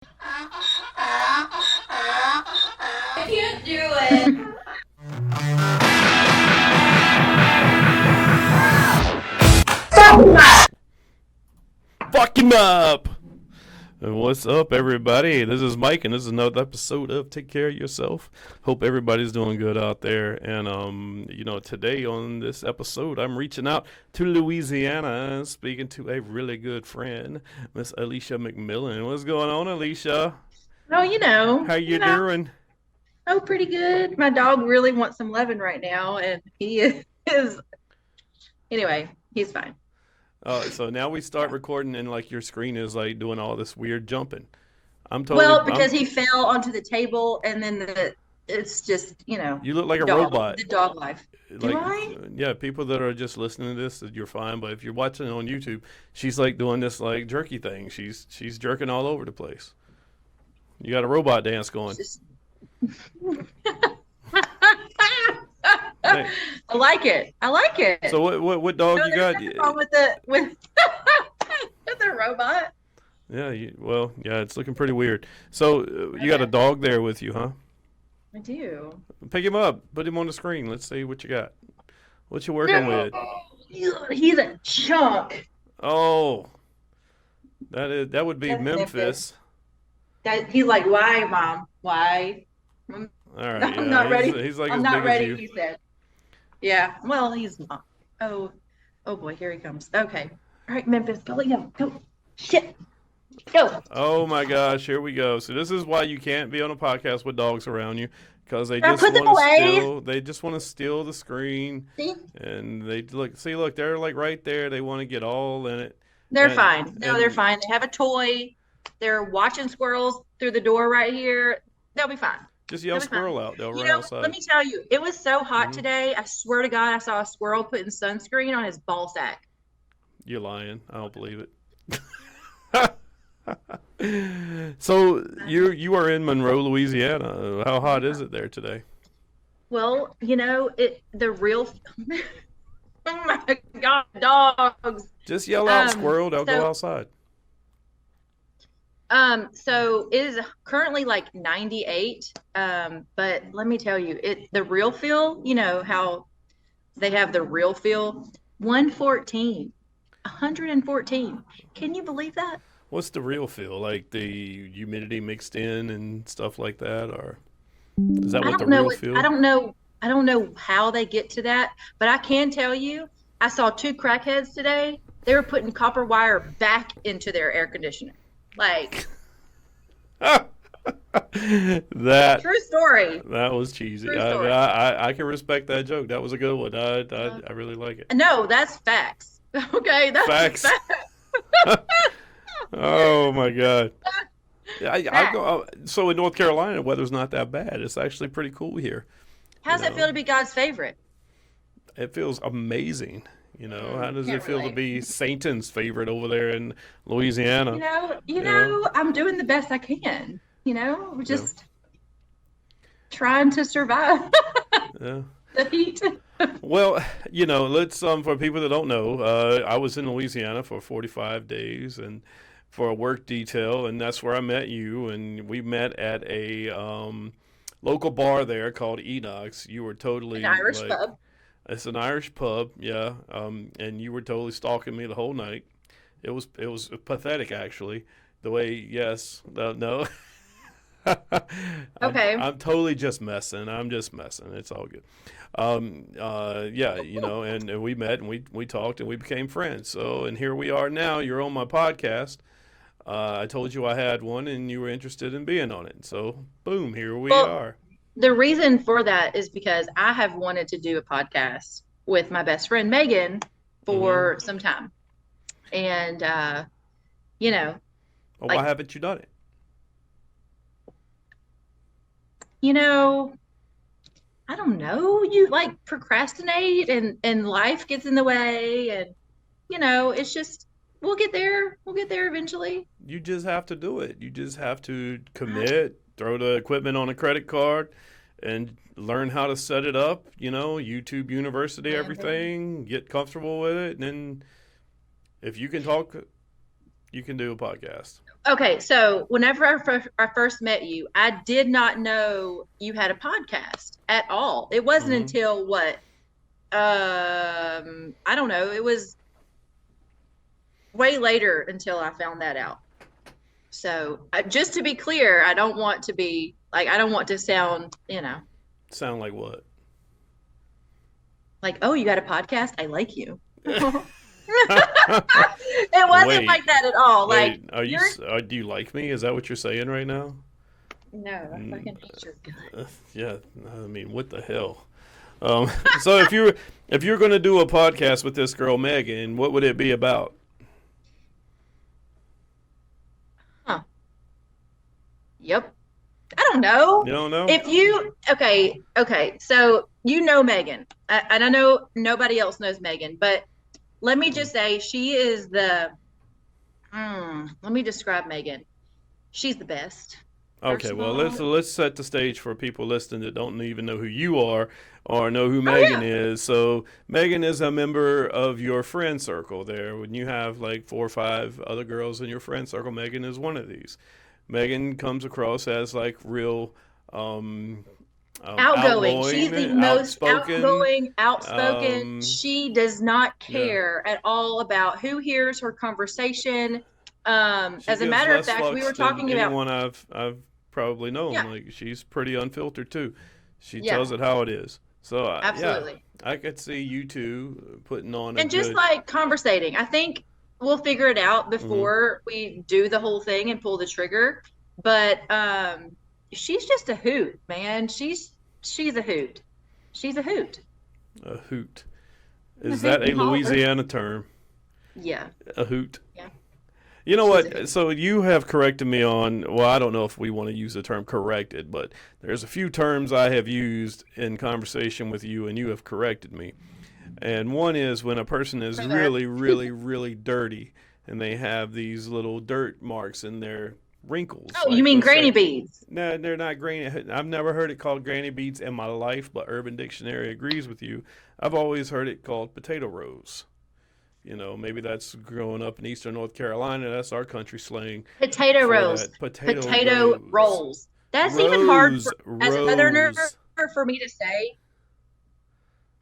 I can't do it. Fuck him up! And what's up, everybody? This is Mike, and this is another episode of Take Care of Yourself. Hope everybody's doing good out there. And, today on this episode, I'm reaching out to Louisiana and speaking to a really good friend, Miss Alicia McMilleon. What's going on, Alicia? Oh, How you doing? Oh, pretty good. My dog really wants some loving right now, and he is. Anyway, he's fine. So now we start recording, and like your screen is like doing all this weird jumping. Because he fell onto the table, and then it's just You look like a dog, robot. the dog life. Like, Do I? yeah, people that are just listening to this, you're fine. But if you're watching it on YouTube, she's like doing this like jerky thing. She's jerking all over the place. You got a robot dance going. Hey. I like it. So what dog you got? Nothing wrong with the with the robot. Yeah, it's looking pretty weird. So you got a dog there with you, huh? I do. Pick him up. Put him on the screen. Let's see what you got. What you working with? He's a chunk. Oh, that would be That's Memphis. He's like, why, Mom? Why? All right, I'm not ready. He's like I'm as not big ready, as you. he said. Yeah, well, he's not. Oh boy, here he comes. Okay. All right, Memphis, go let him. Go. Shit. Go. Oh my gosh, here we go. So this is why you can't be on a podcast with dogs around you, because they Now just put them want to away. steal. They just want to steal the screen, See? and they look, they're like right there. They want to get all in it. They're fine. No, they're fine. They have a toy. They're watching squirrels through the door right here. They'll be fine. Just yell squirrel out. They'll run outside. Let me tell you, it was so hot today. I swear to God, I saw a squirrel putting sunscreen on his ball sack. You're lying. I don't believe it. So you are in Monroe, Louisiana. How hot is it there today? Well, the real. Oh my God, dogs. Just yell out squirrel. They'll go outside. So it is currently like 98. But let me tell you, the real feel, how they have the real feel, 114. Can you believe that? What's the real feel? Like the humidity mixed in and stuff like that, or is that what the real feel? I don't know how they get to that, but I can tell you, I saw two crackheads today. They were putting copper wire back into their air conditioner. Like that true story. That was cheesy. True story. I can respect that joke. That was a good one. I really like it. No, that's facts. Okay, that's facts. Oh my God. I go. So in North Carolina, the weather's not that bad. It's actually pretty cool here. How's it feel to be God's favorite? It feels amazing. How does it feel relate. to be Satan's favorite over there in Louisiana? I'm doing the best I can. Just trying to survive Yeah. the heat. Well, let's for people that don't know, I was in Louisiana for 45 days and for a work detail, and that's where I met you, and we met at a local bar there called Enoch's. You were totally An Irish pub. It's an Irish pub, yeah. And you were totally stalking me the whole night. It was pathetic, actually. The way, yes, no. Okay. I'm totally just messing. I'm just messing. It's all good. Yeah, and we met and we talked and we became friends. So, and here we are now. You're on my podcast. I told you I had one and you were interested in being on it. So, boom, here we are. The reason for that is because I have wanted to do a podcast with my best friend Megan for some time. And, Well, why haven't you done it? I don't know. You procrastinate and life gets in the way. And, it's just, we'll get there. We'll get there eventually. You just have to do it. You just have to commit, throw the equipment on a credit card, and learn how to set it up. YouTube University, everything. Get comfortable with it, and then if you can talk, you can do a podcast. okay, so whenever I first met you, I did not know you had a podcast at all. It wasn't Hmm. until what? I don't know. It was way later until I found that out. So just to be clear, I don't want to be like, I don't want to sound, Sound like what? like, oh, you got a podcast? I like you. It wasn't Wait, like that at all. Like, wait. Are you? you're, Do you like me? Is that what you're saying right now? no, I Mm, fucking hate your yeah. I mean, what the hell? So if you're going to do a podcast with this girl Megan, what would it be about? Huh. Yep. I don't know. You don't know? If you, okay. So you know Megan, and I know nobody else knows Megan, but let me just say she is let me describe Megan. She's the best, Okay, first of well all. let's set the stage for people listening that don't even know who you are or know who Oh, Megan yeah. is. So Megan is a member of your friend circle there. When you have like 4 or 5 other girls in your friend circle, Megan is one of these. Megan comes across as like real um, Outgoing. She's outgoing, the most outspoken. outgoing, outspoken. Um, She does not yeah, care at all about who hears her conversation. she As a gives matter of less fact, we were fucks than talking about, anyone I've probably known. yeah, Like she's pretty unfiltered too. She yeah, tells it how it is. So yeah, absolutely. I could see you two putting on a And just good. like conversating, I think we'll figure it out Hmm. before we do the whole thing and pull the trigger. But she's just a hoot, man. She's a hoot. She's a hoot. A hoot. A Is hoot that and a holler. Louisiana term? Yeah, A hoot. yeah. You know She's a hoot. what? So you have corrected me on. Well, I don't know if we want to use the term corrected, but there's a few terms I have used in conversation with you, and you have corrected me. And one is when a person is Brother. really, really, really dirty and they have these little dirt marks in their wrinkles. Oh, you Like, mean let's granny say, beads? no, they're not granny. I've never heard it called granny beads in my life, but Urban Dictionary agrees with you. I've always heard it called potato rose. Maybe that's growing up in eastern North Carolina. That's our country slang Potato for rolls. that potato Potato rose. rolls. That's even hard Rose, for as a southerner rose. for me to say.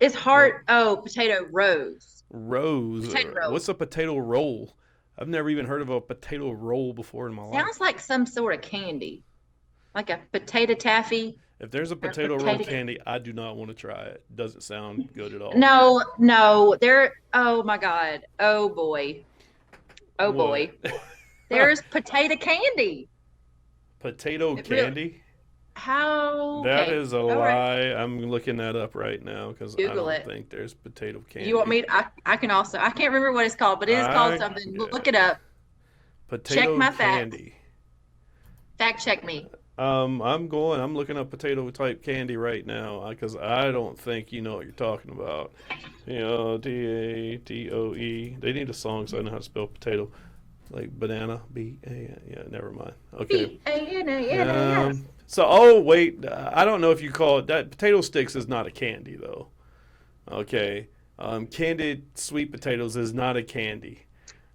It's What? hard. Oh, potato rose. Rose. Potato What's rolls. a potato roll? I've never even heard of a potato roll before in my life. Sounds like some sort of candy, like a potato taffy If there's a or potato roll potato. candy, I do not want to try it. Doesn't sound good at all. No, no, there. Oh my God. Oh boy. Oh What? boy. There's potato candy. Potato It really. candy? How? That Okay. is a All right. lie. I'm looking that up right now because I Google don't it. think there's potato You want candy. me to, I can also, I can't remember what it's called, but it is called I something. Look it up. Check Potato my facts. candy. Fact check me. I'm looking up potato type candy right now because I don't think you know what you're talking about. Potato. They need a song so I know how to spell potato. Like banana, B-A, yeah, never mind. Okay. Banana. Oh, wait, I don't know if you call it that. Potato sticks is not a candy, though. Okay. Candied sweet potatoes is not a candy.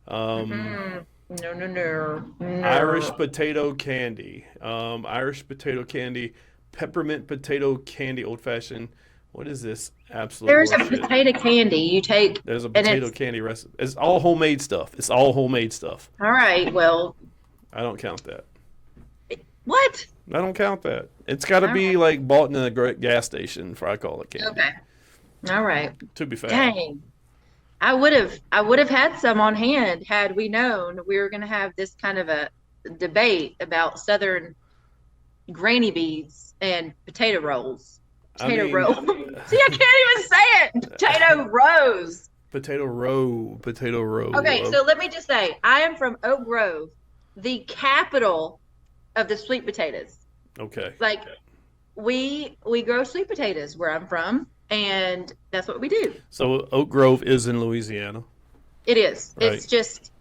Um, Mm-hmm. No, no, no, Irish no. potato candy. Irish potato candy, peppermint potato candy, old fashioned. What is this? Absolute There's a horseshit. potato candy you take, There's a and potato it's candy recipe. It's all homemade stuff. It's all homemade stuff. all right. Well, I don't count that. what? I don't count that. It's got to All right. be like bought in a gas station for I call it candy. Okay. All right. To be fair. Dang. I would have had some on hand had we known we were going to have this kind of a debate about Southern granny beads and potato rolls. I Potato mean, roll. See, I can't even say it. Potato rose. potato row. Okay, so let me just say, I am from Oak Grove, the capital of the sweet potatoes. Okay. Like we grow sweet potatoes where I'm from, and that's what we do. So Oak Grove is in Louisiana, It is. right?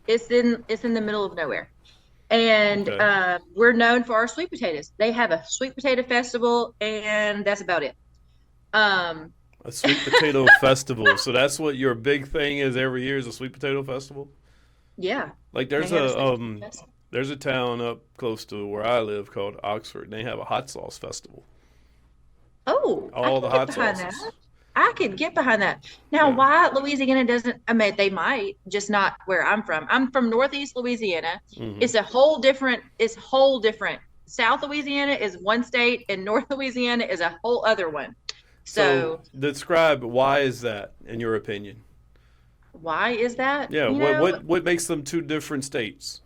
It's in the middle of nowhere. And Okay. we're known for our sweet potatoes. They have a sweet potato festival, and that's about it. Um, A sweet potato festival. So that's what your big thing is every year is a sweet potato festival. yeah, Like they there's have a a sweet potato festival. There's a town up close to where I live called Oxford, and they have a hot sauce festival. Oh, I All can the get hot behind that. sauces. I could get behind that. Now, Yeah. why Louisiana doesn't, I mean, they might, just not where I'm from. I'm from Northeast Louisiana. Hmm. It's whole different. South Louisiana is one state and North Louisiana is a whole other one. So So describe why is that in your opinion? why is that? Yeah. What makes them two different states?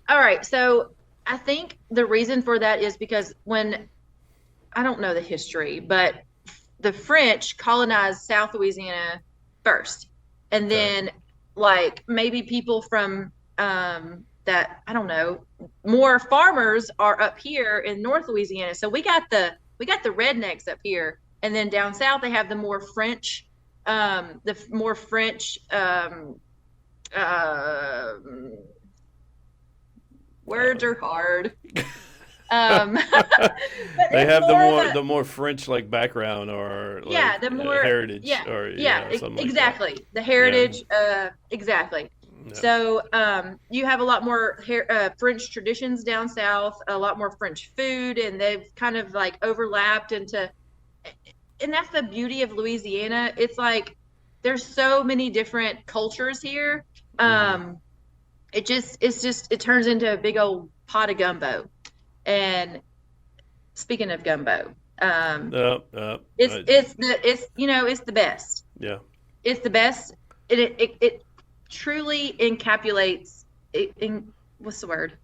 All right. So I think the reason for that is because when I don't know the history, but the French colonized South Louisiana first. And Okay. then like maybe people from that I don't know, more farmers are up here in North Louisiana. So we got the rednecks up here. And then down south they have the more French uh, words are hard. But They it's have more of a the more French like background or yeah, like the more heritage yeah, or yeah, something like that. exactly. The Yeah. heritage, exactly. Yeah. So you have a lot more French traditions down south, a lot more French food, and they've kind of like overlapped into, and that's the beauty of Louisiana. It's like there's so many different cultures here. Hmm. Um, it turns into a big old pot of gumbo. And speaking of gumbo, it's uh, it's the it's you know it's the best. yeah. It's the best. It truly encapsulates in what's the word?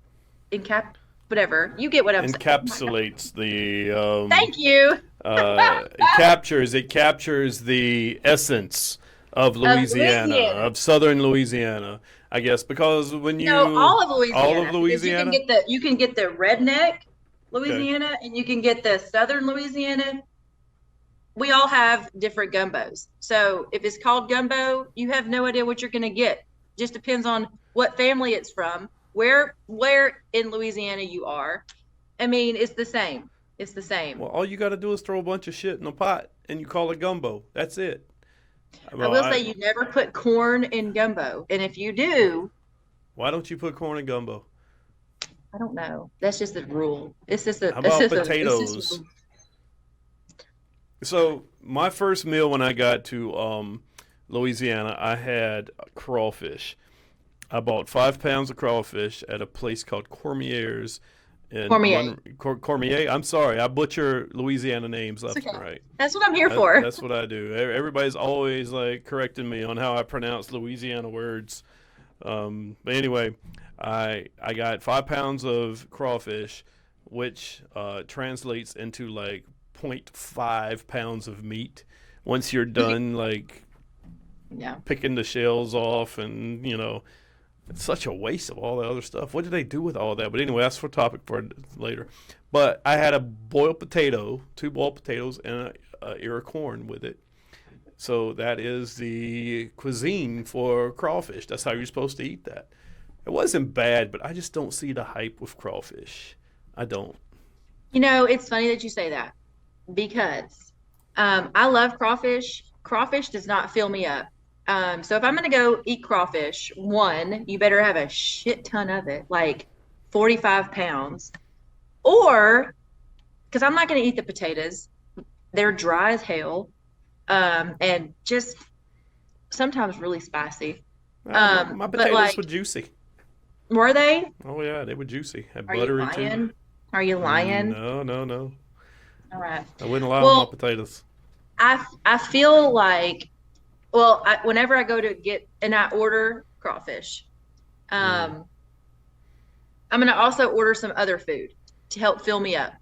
Encap whatever. You get what I'm saying. Oh my God. Encapsulates the Thank you. it captures the essence of Of Louisiana, Louisiana. of southern Louisiana, I guess, because when No, you all of all of Louisiana because Louisiana, you can get the redneck okay, Louisiana and you can get the southern Louisiana. We all have different gumbos. So if it's called gumbo, you have no idea what you're going to get. Just depends on what family it's from, where in Louisiana you are. I mean, it's the same. It's the well, same. all you got to do is throw a bunch of shit in a pot and you call it gumbo. That's it. I Well, will say you never put corn in gumbo, and if you do, why don't you put corn in gumbo? I don't know. That's just a rule. How about It's just potatoes? a, So my first meal when I got to Louisiana, I had crawfish. I bought 5 pounds of crawfish at a place called Cormier's in Cormier. Cormier. I'm sorry, I butcher Louisiana names It's left okay. and right. That's what I'm here for. That's what I do. Everybody's always like correcting me on how I pronounce Louisiana words. But anyway, I got 5 pounds of crawfish, which translates into like point 0.5 pounds of meat. Once you're done, like Yeah. picking the shells off, and it's such a waste of all the other stuff. What did they do with all that? But anyway, that's for topic for later. But I had a boiled potato, 2 boiled potatoes, and a ear of corn with it. So that is the cuisine for crawfish. That's how you're supposed to eat that. It wasn't bad, but I just don't see the hype with crawfish. I don't. It's funny that you say that because I love crawfish. Crawfish does not fill me up. So if I'm gonna go eat crawfish, one, you better have a shit ton of it, like 45 pounds, or because I'm not gonna eat the potatoes. They're dry as hell, and just sometimes really spicy. My But potatoes were like, juicy. were they? Oh yeah, they were juicy. Had Are you buttery too. lying? Are you lying? No, no, no. All right. I wouldn't lie on my Well, potatoes. I feel like whenever I go to get and I order crawfish, Mm. um, I'm gonna also order some other food to help fill me up.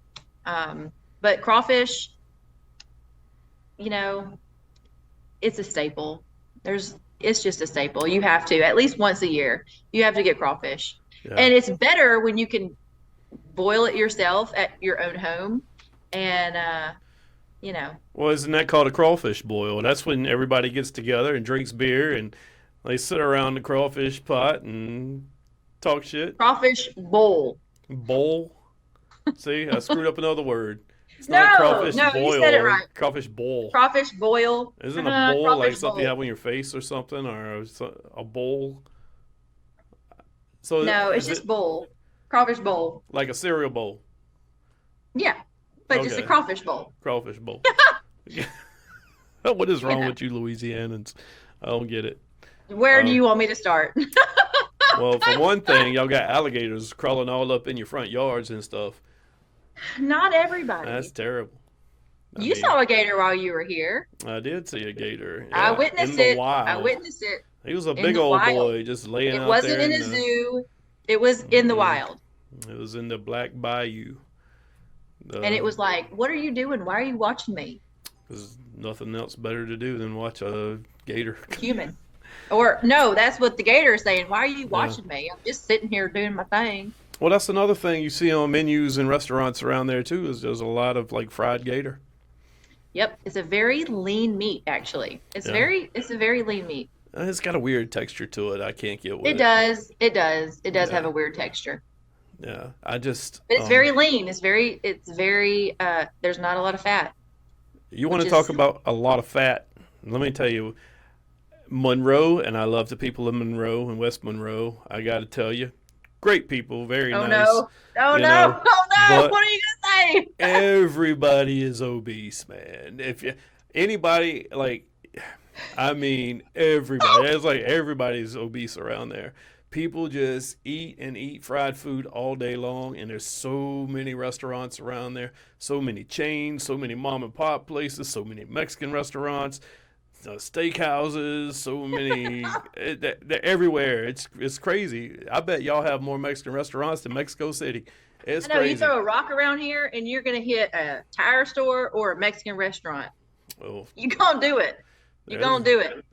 But crawfish, you know, it's a staple. It's just a staple. You have to at least once a year. You have to get crawfish, Yeah. and it's better when you can boil it yourself at your own home, and you know, Well, isn't that called a crawfish boil? That's when everybody gets together and drinks beer and they sit around the crawfish pot and talk shit. crawfish bowl. Bowl. See, I screwed up another word. It's not a No, crawfish no, you boil said it or right. crawfish bowl. Crawfish boil. Isn't a bowl like Crawfish something you bowl. have on your face or something, or a bowl? So No, it's is just it? bowl. Crawfish bowl. Like a cereal bowl. Yeah, but just a Okay. crawfish bowl. Crawfish bowl. What is wrong Yeah. with you Louisianans? I don't get it. Where do Um, you want me to start? well, for one thing, y'all got alligators crawling all up in your front yards and stuff. Not That's everybody. terrible. I You mean, saw a gator while you were here. I did see a gator. I Yeah, in witnessed the it. I wild. witnessed it He was a in big the old wild. boy just laying It out wasn't there in in a the. zoo. It was in the Mm-mm, wild. it was in the Black Bayou. And it Uh, was like, what are you doing? Why are you watching me? There's nothing else better to do than watch a gator. Human. Or no, that's what the gator is saying. Why are you Yeah. watching me? I'm just sitting here doing my thing. Well, that's another thing you see on menus in restaurants around there too. Is there's a lot of like fried gator. Yep. It's a very lean meat, actually. Yeah, It's a very lean meat. it's got a weird texture to it. I can't get It with it. does. It does. It does have Yeah, a weird texture. yeah. I just But it's very lean. It's very there's not a lot of fat, you want which to talk is about a lot of fat? Let me tell you, Monroe, and I love the people of Monroe and West Monroe. I got to tell you, great people, very oh nice, no. Oh you no. know. Oh no. But What are you gonna say? everybody is obese, man. If you anybody like, I mean, everybody. It's like everybody's obese around there. People just eat and eat fried food all day long, and there's so many restaurants around there, so many chains, so many mom and pop places, so many Mexican restaurants, steakhouses, so many. They're everywhere. It's crazy. I bet y'all have more Mexican restaurants than Mexico City. It's I know you crazy. throw a rock around here and you're gonna hit a tire store or a Mexican restaurant. Well, You gonna do it. You there's gonna do it.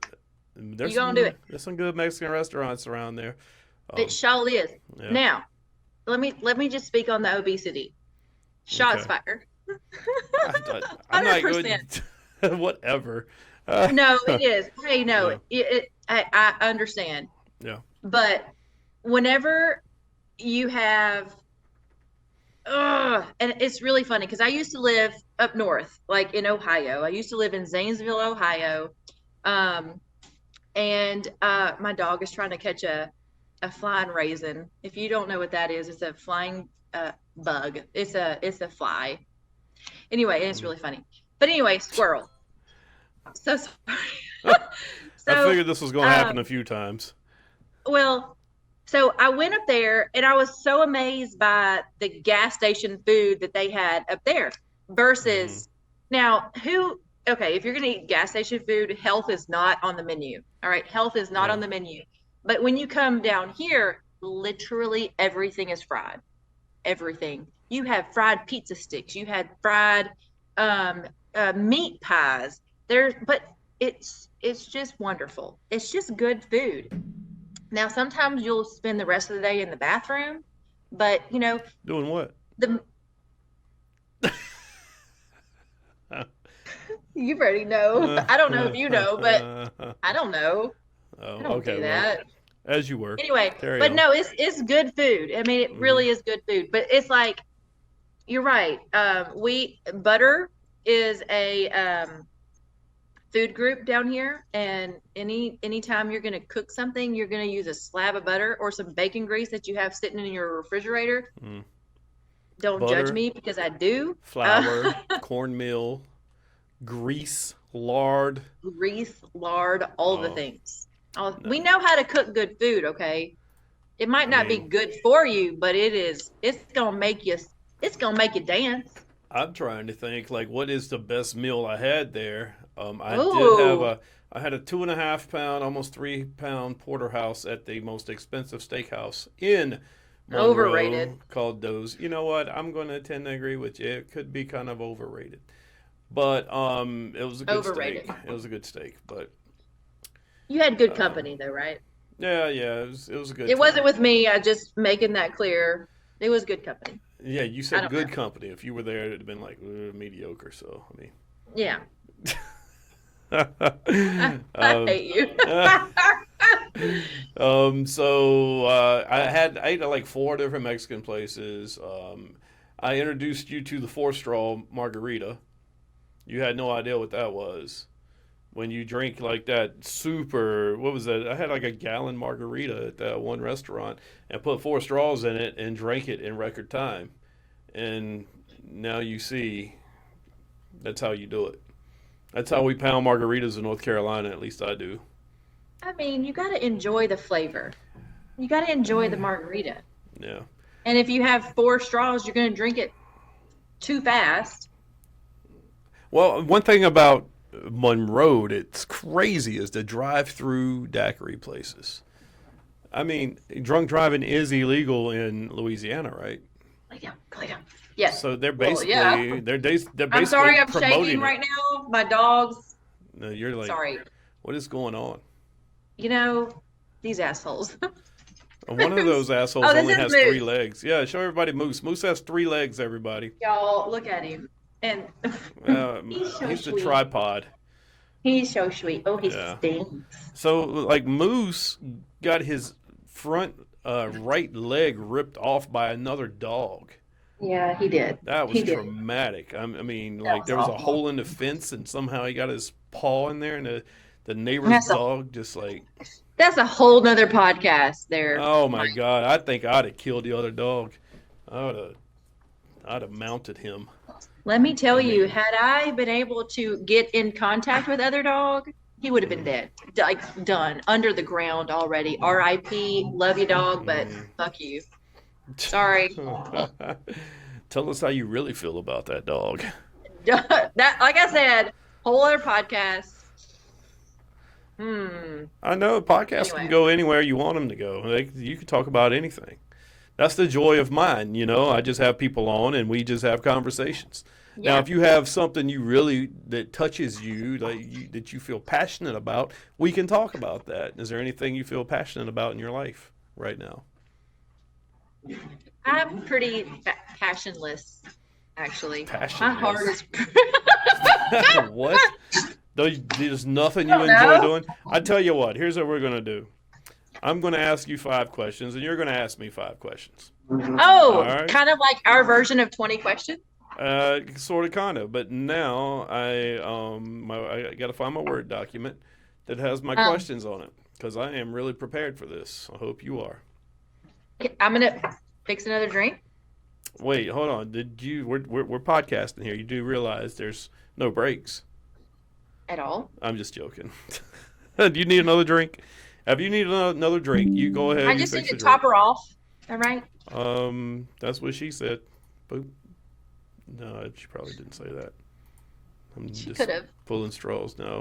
You there's gonna do some it. there's some good Mexican restaurants around there. It Um, surely is. yeah. Now, let me just speak on the obesity. Shots Okay. fired. I'm not 100%. good. Whatever. No, it is. Hey, no, Yeah. I understand. Yeah. But whenever you have, and it's really funny because I used to live up north, like in Ohio. I used to live in Zanesville, Ohio. Um, and my dog is trying to catch a flying raisin. If you don't know what that is, it's a flying bug. It's a fly. Anyway, it's Mm. really funny. But anyway, squirrel. So sorry. I So, figured this was going to happen a um, few times. well, so I went up there and I was so amazed by the gas station food that they had up there Hmm. versus now okay, if you're going to eat gas station food, health is not on the menu. All right, health is not Yeah. on the menu. But when you come down here, literally everything is fried. Everything. You have fried pizza sticks. You had fried um, meat pies. But it's just wonderful. It's just good food. Now, sometimes you'll spend the rest of the day in the bathroom, but Doing what? the you already know. I don't know if you know, but Oh, I don't know. I don't okay. do Well, that. as you were. Anyway, Carry but on. no, it's good food. I mean, it Hmm. really is good food. But it's like you're right. We butter is a food group down here, and anytime you're gonna cook something, you're gonna use a slab of butter or some bacon grease that you have sitting in your refrigerator. Mm. Don't judge Butter, me because I do. flour, cornmeal, grease, lard. Grease, lard, all the Oh, things. no. We know how to cook good food, okay? It might I not be mean, good for you, but it's gonna make you dance. I'm trying to think like what is the best meal I had there. I did have Ooh, I had a 2.5 pound, almost 3 pound porterhouse at the most expensive steakhouse in overrated. Monroe called Doe's. You know what? I'm going to tend to agree with you. It could be kind of overrated, but it was a good steak. Overrated. It was a good steak, but You had good um, company though, right? yeah, yeah, it was a good It wasn't time. with me. I just making that clear. It was good company. Yeah, you I said don't know. good company. If you were there, it'd have been like mediocre. So I mean. Yeah, I um, hate you. so I ate at like four different Mexican places. I introduced you to the four straw margarita. You had no idea what that was, when you drink like that super, what was that? I had like a gallon margarita at that one restaurant and put 4 straws in it and drank it in record time. And now you see that's how you do it. That's how we pound margaritas in North Carolina, at least I do. I mean, you got to enjoy the flavor. You got to enjoy the margarita. Yeah. And if you have 4 straws, you're going to drink it too fast. Well, one thing about Monroe that's crazy is the drive-through daiquiri places. I mean, drunk driving is illegal in Louisiana, right? Lay down, lay down. Yes. So they're Well, basically yeah. they're basically I'm sorry, I'm promoting shaking it. right now. My dog's No, you're like, sorry. what is going on? You know, these assholes. One of those assholes Oh, this only is has 3 Moose. legs. Yeah, show everybody Moose. Moose has 3 legs, everybody. Y'all, look at him. And he's so He's the sweet. tripod. He's so sweet. Oh, he Yeah. stinks. So, like, Moose got his front right leg ripped off by another dog. Yeah, he did. That was He did. traumatic. I mean, That like, was there was a awful. hole in the fence, and somehow he got his paw in there, and the neighbor's That's a dog just like, that's a whole nother podcast there. oh my God, I think I'd have killed the other dog. I'd have mounted him. Let me tell I you, mean, had I been able to get in contact with other dog, he would have been dead. Like done. Under the ground already. R.I.P. Love you, dog, but mm. fuck you. Sorry. Tell us how you really feel about that dog. That, like I said, whole other podcast. I know podcasts can Anyway. go anywhere you want them to go. You can talk about anything. That's the joy of mine, you know. I just have people on and we just have conversations. Now, Yeah. if you have something you really that touches you, that you feel passionate about, we can talk about that. Is there anything you feel passionate about in your life right now? I'm pretty passionless, actually. My heart Passionless. is. What? There's nothing you I don't enjoy know. doing? I tell you what, here's what we're going to do. I'm going to ask you 5 questions, and you're going to ask me 5 questions. All Oh, right? kind of like our version of 20 questions. Sort of, kind of. But now I got to find my Word document that has my Um, questions on it because I am really prepared for this. I hope you are. I'm gonna fix another drink. Wait, hold on. We're podcasting here. You do realize there's no breaks. At all. I'm just joking. Do you need another drink? If you need another drink, you go ahead. I You just need fix to the top drink. her off. All right. That's what she said. Boop. No, she probably didn't say that. I'm She just could have. pulling straws now.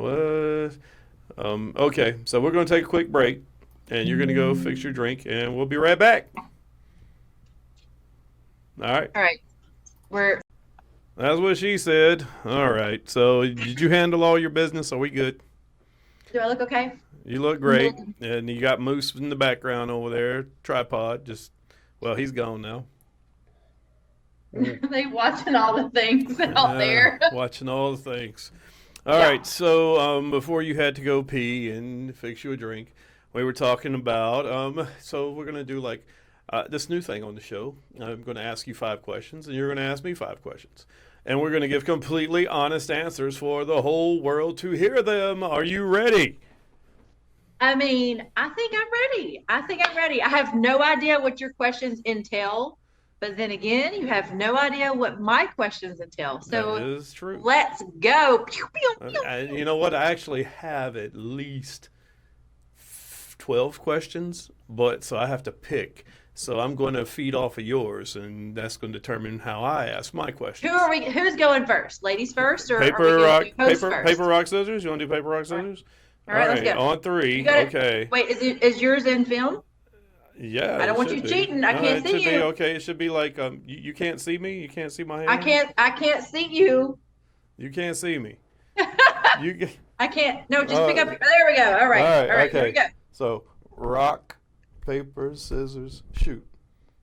Okay, so we're going to take a quick break, and you're going to go fix your drink, and we'll be right back. All right. All right. We're That's what she said. All right. So did you handle all your business? Are we good? do I look okay? You look great, and you got Moose in the background over there, tripod. Well, he's gone now. They watching all the things out there. Watching all the things. All Yeah. right, so before you had to go pee and fix you a drink, we were talking about, so we're going to do like this new thing on the show. I'm going to ask you 5 questions, and you're going to ask me 5 questions. And we're going to give completely honest answers for the whole world to hear them. Are you ready? I mean, I think I'm ready. I have no idea what your questions entail, but then again, you have no idea what my questions entail. That So is true. let's go. Pew, pew, pew, And pew. you know what? I actually have at least 12 questions, but so I have to pick. So I'm going to feed off of yours, and that's going to determine how I ask my questions. Who's going first? Ladies first, or are we going to do host first? Paper, rock, scissors. You want to do paper, rock, scissors? All right, let's go. On 3. You gotta- Okay. Wait, is yours in film? Yeah. I don't it want should you be. cheating. I No, can't it see should be you. okay. It should be like you can't see me. You can't see my hand. I can't see you. You can't see me. You. I can't. No, just pick up. There we go. All right. All right. Here we go. So rock, paper, scissors, shoot.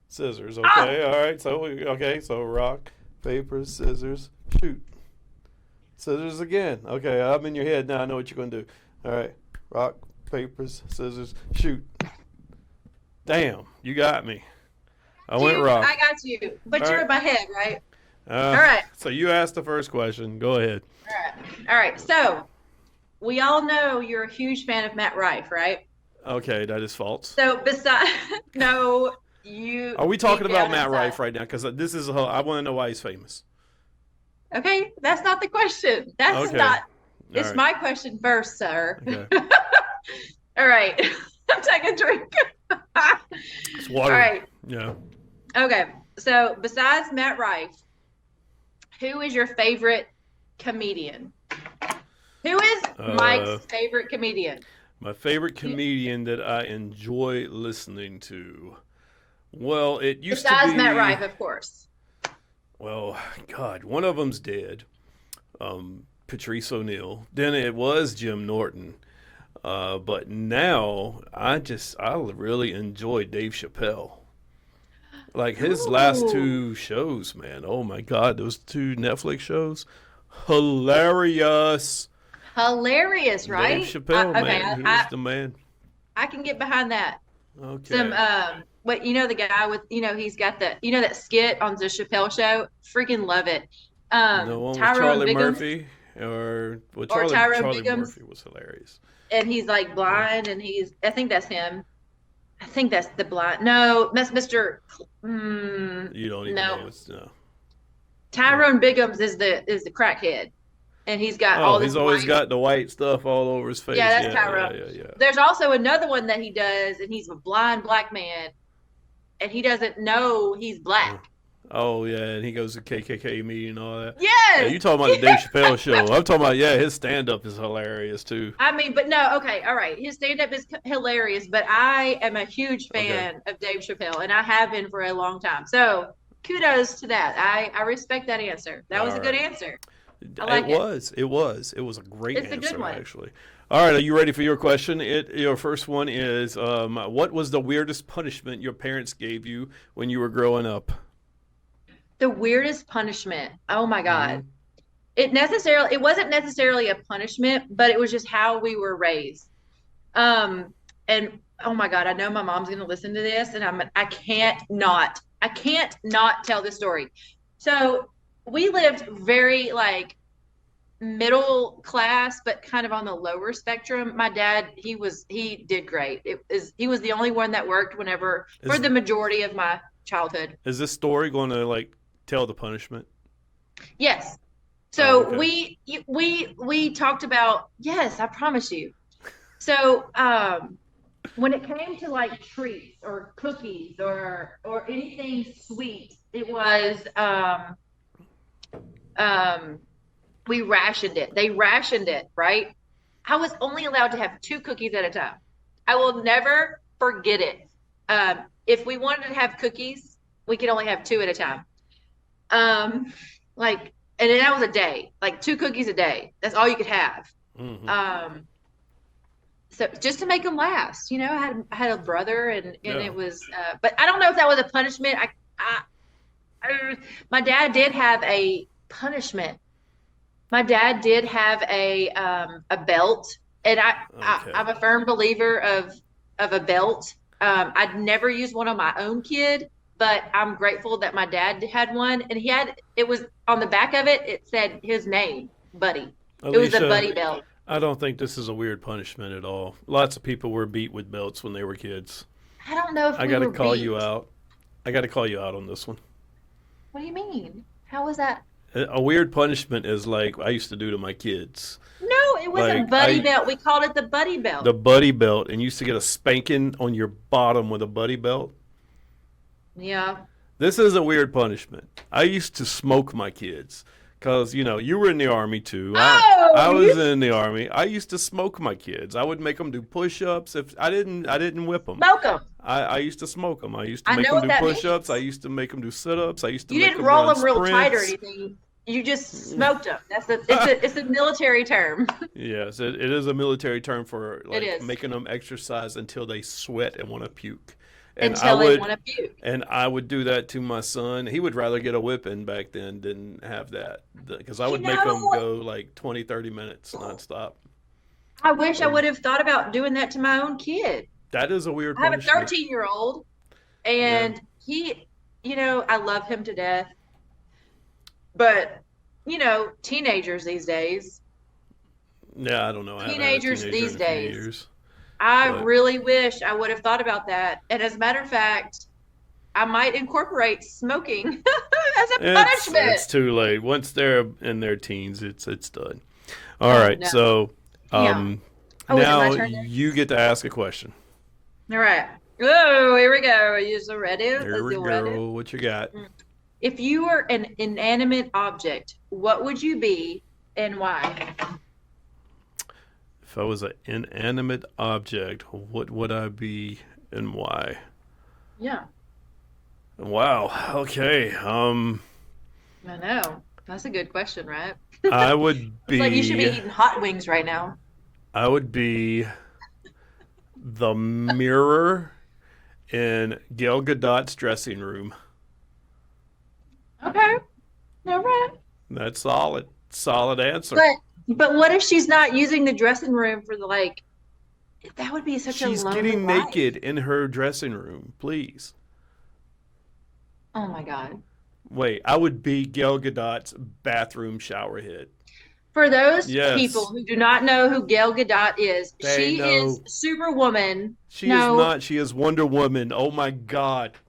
Scissors. Okay. All right. So rock, paper, scissors, shoot. Scissors again. Okay. I'm in your head now. I know what you're gonna do. All right. Rock, paper, scissors, shoot. Damn, you got me. I went Dude, rock. I got you, but All you're right. in my head, right? All right. So you asked the first question. Go ahead. All right. All right. So, we all know you're a huge fan of Matt Rife, right? Okay, that is false. So besides, no, you Are we talking deep about down Matt inside. Rife right now? Because this is I want to know why he's famous. Okay, that's not the question. That's Okay, not. all It's right, my question first, sir. okay. All right, take a drink. All It's water. right. Yeah. Okay. So besides Matt Rife, who is your favorite comedian? Who is Uh, Mike's favorite comedian? my favorite comedian that I enjoy listening to. Well, it used to Besides Matt be. Rife, of course. Well, God, one of them's dead. Patrice O'Neill. Then it was Jim Norton. But now I really enjoy Dave Chappelle. Like his last Ooh, two shows, man. Oh my God, those two Netflix shows, hilarious. hilarious, Dave right? Chappelle, Okay, man, he is the man. I can get behind that. Some Okay, what the guy with he's got the that skit on the Chappelle show. Freaking love it. the one with Tyrone Charlie Biggums Murphy, or well, or Tyrone Charlie Biggums, Murphy was hilarious. and he's like Yeah. blind, and I think that's him. I think that's the blind. No, that's Mr. You don't even No, know it's no. Yeah. Tyrone Biggums is the crackhead, and he's got Oh, all he's this always white. got the white stuff all over his face. Yeah, that's Yeah, yeah, Tyrone. yeah, yeah. There's also another one that he does, and he's a blind black man, and he doesn't know he's Uh, black. Oh yeah, and he goes to KKK meeting and all that. Yeah, Yes. you talking about the Dave Chappelle show? I'm talking about his stand up is hilarious too. I mean, but no, okay, all right. His stand up is hilarious, but I am a huge Okay, fan of Dave Chappelle, and I have been for a long time. So kudos to that. I respect that answer. That was all a good right. answer. I It like it. was, it was, it was a great It's a good answer one. actually. All right, are you ready for your question? Your first one is, what was the weirdest punishment your parents gave you when you were growing up? The weirdest punishment. Oh my Hmm. God. It wasn't necessarily a punishment, but it was just how we were raised. Um, and oh my God, I know my mom's gonna listen to this, and I can't not tell this story. So we lived very like middle class, but kind of on the lower spectrum. My dad, he did great. He was the only one that worked whenever for Is the majority of my childhood. is this story going to like tell the punishment? Yes. Oh, So okay. we talked about, yes, I promise you. So when it came to like treats or cookies or anything sweet, it was um we rationed it. They rationed it, right? I was only allowed to have two cookies at a time. I will never forget it. If we wanted to have cookies, we could only have two at a time. Um, like, and then that was a day, like two cookies a day. That's all you could have. Hmm. Um, so just to make them last, I had a brother, and Yeah. it was, but I don't know if that was a punishment. My dad did have a punishment. My dad did have a belt, and I'm Okay. a firm believer of a belt. I'd never used one on my own kid, but I'm grateful that my dad had one, and it was on the back of it. It said his name, Buddy. It was a Alicia, buddy belt. I don't think this is a weird punishment at all. Lots of people were beat with belts when they were kids. I don't know if I we got to were call you beat. out. I got to call you out on this one. What do you mean? How was that? A weird punishment is like I used to do to my kids. No, it was a Like buddy belt. We called it the buddy belt. the buddy belt, and you used to get a spanking on your bottom with a buddy belt. Yeah. This is a weird punishment. I used to smoke my kids because you were in the army too. I Oh, was you in the army. I used to smoke my kids. I would make them do push-ups. If I didn't whip them. smoke them. I used to smoke them. I used to I make know them what do that push-ups. I means. used to make them do sit-ups. I used to You make didn't them roll run them real tight or sprints. anything. You just smoked them. It's a military term. Yes, it is a military term for It like is making them exercise until they sweat and want to puke. And I until they would want to puke. and I would do that to my son. He would rather get a whipping back then than have that because I You would make him know, go like 20, 30 minutes nonstop. I wish I And would have thought about doing that to my own kid. that is a weird I have a punishment. 13-year-old, Yeah. and I love him to death. But, teenagers these days, Yeah, I don't know. I haven't had a Teenagers teenager these in a few days. years, I but really wish I would have thought about that. And as a matter of fact, I might incorporate smoking as a it's punishment. too late. Once they're in their teens, it's done. All Oh right, no. so Damn. Oh, is it my now turn you get to ask a question. now? All right. Oh, here we go. Are you so ready? Here Is we you ready? go. What you got? Mm. If you were an inanimate object, what would you be and why? If I was an inanimate object, what would I be and why? Yeah, Wow. Okay. I know. That's a good question, right? I would It's like you should be be eating hot wings right now. I would be the mirror in Gal Gadot's dressing room. Okay. All right. That's solid. Solid answer. But but what if she's not using the dressing room for the like that would be such a She's lonely getting life. naked in her dressing room. Please. Oh my God. Wait, I would be Gal Gadot's bathroom shower head. For those people Yes, who do not know who Gail Gadot is, they she is know. Superwoman. She is No, not. She is Wonder Woman. Oh my God.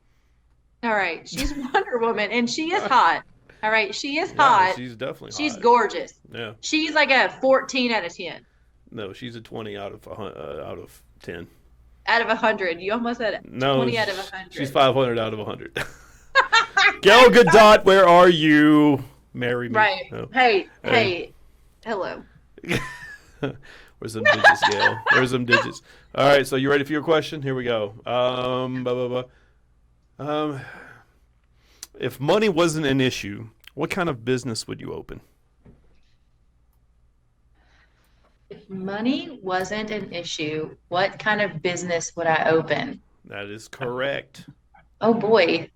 all right. She's Wonder Woman and she is hot. All right. She is Yeah, hot. she's definitely She's hot. gorgeous. Yeah. She's like a 14 out of 10. No, she's a 20 out of 10. Out of 100. You almost said No, 20 out of she's 100. 500 out of 100. Gal Gadot, where are you? Marry me. Right. No. Hey, Hey. hey. Hello. Where's them digits, Gail? Where's them digits? All right, so you ready for your question? Here we go. Blah, blah, blah. If money wasn't an issue, what kind of business would you open? If money wasn't an issue, what kind of business would I open? That is correct. Oh boy.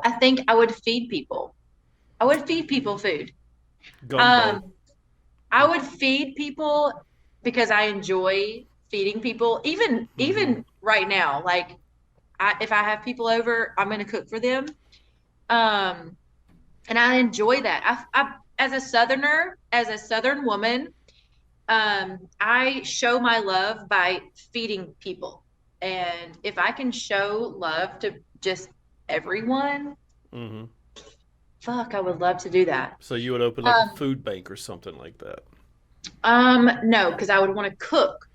I think I would feed people. I would feed people food. Gumbo. Um, I would feed people because I enjoy feeding people. Mm-hmm. Even right now, like if I have people over, I'm going to cook for them. Um, and I enjoy that. As a Southerner, as a Southern woman, I show my love by feeding people. And if I can show love to just everyone, Mm-hmm. fuck, I would love to do that. So you would open like a Um, food bank or something like that. no, because I would want to cook.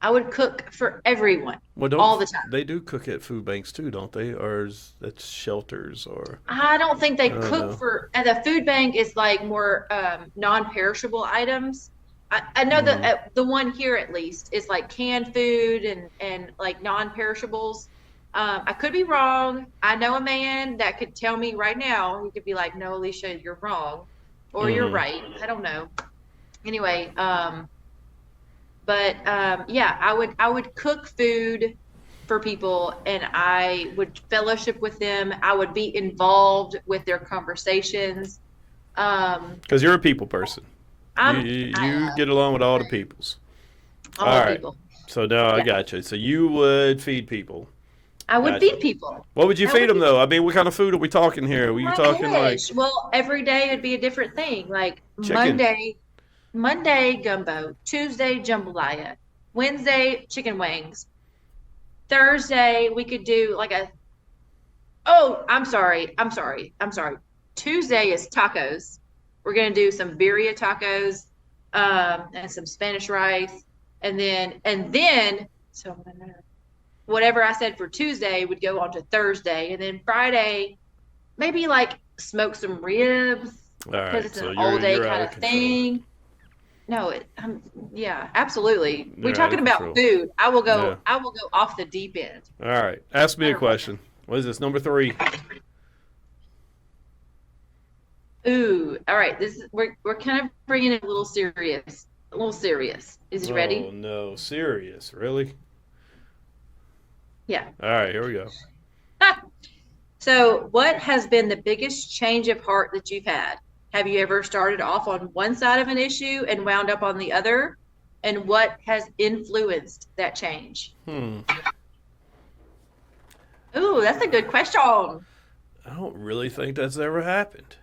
I would cook for everyone Well, don't all the time. they do cook at food banks too, don't they? Or is that shelters or I don't think they I don't cook know. for at the food bank is like more non-perishable items. I know that Mm-hmm. the one here at least is like canned food and like non-perishables. I could be wrong. I know a man that could tell me right now. He could be like, "No, Alicia, you're wrong," or "You're Mm-hmm. right." I don't know. Anyway, but yeah, I would cook food for people and I would fellowship with them. I would be involved with their conversations. Um, Because you're a people person. You, I'm you I you get along with all the peoples. all All the right. people. So now I Yeah, got you. So you would feed people. I would Gotcha. feed people. What would you That feed would them be though? I mean, what kind of food are we talking here? Were oh you my talking like gosh. Well, every day would be a different thing. Like chicken? Monday gumbo, Tuesday jambalaya, Wednesday chicken wings, Thursday we could do like a oh, I'm sorry. Tuesday is tacos. We're gonna do some birria tacos, and some Spanish rice, and then so whatever I said for Tuesday would go on to Thursday, and then Friday maybe like smoke some ribs All because right. it's So an all day you're out kind of of control. thing. No, yeah, absolutely. We're You're out of talking about control. food. Yeah. I will go off the deep end. All right. Ask me a 100%. question. What is this? Number three. Ooh, all right. We're kind of bringing it a little serious. A little serious. Is you Oh ready? no, serious? Really? Yeah. All right. Here we go. So, what has been the biggest change of heart that you've had? Have you ever started off on one side of an issue and wound up on the other? And what has influenced that change? Hmm. Ooh, that's a good question. I don't really think that's ever happened.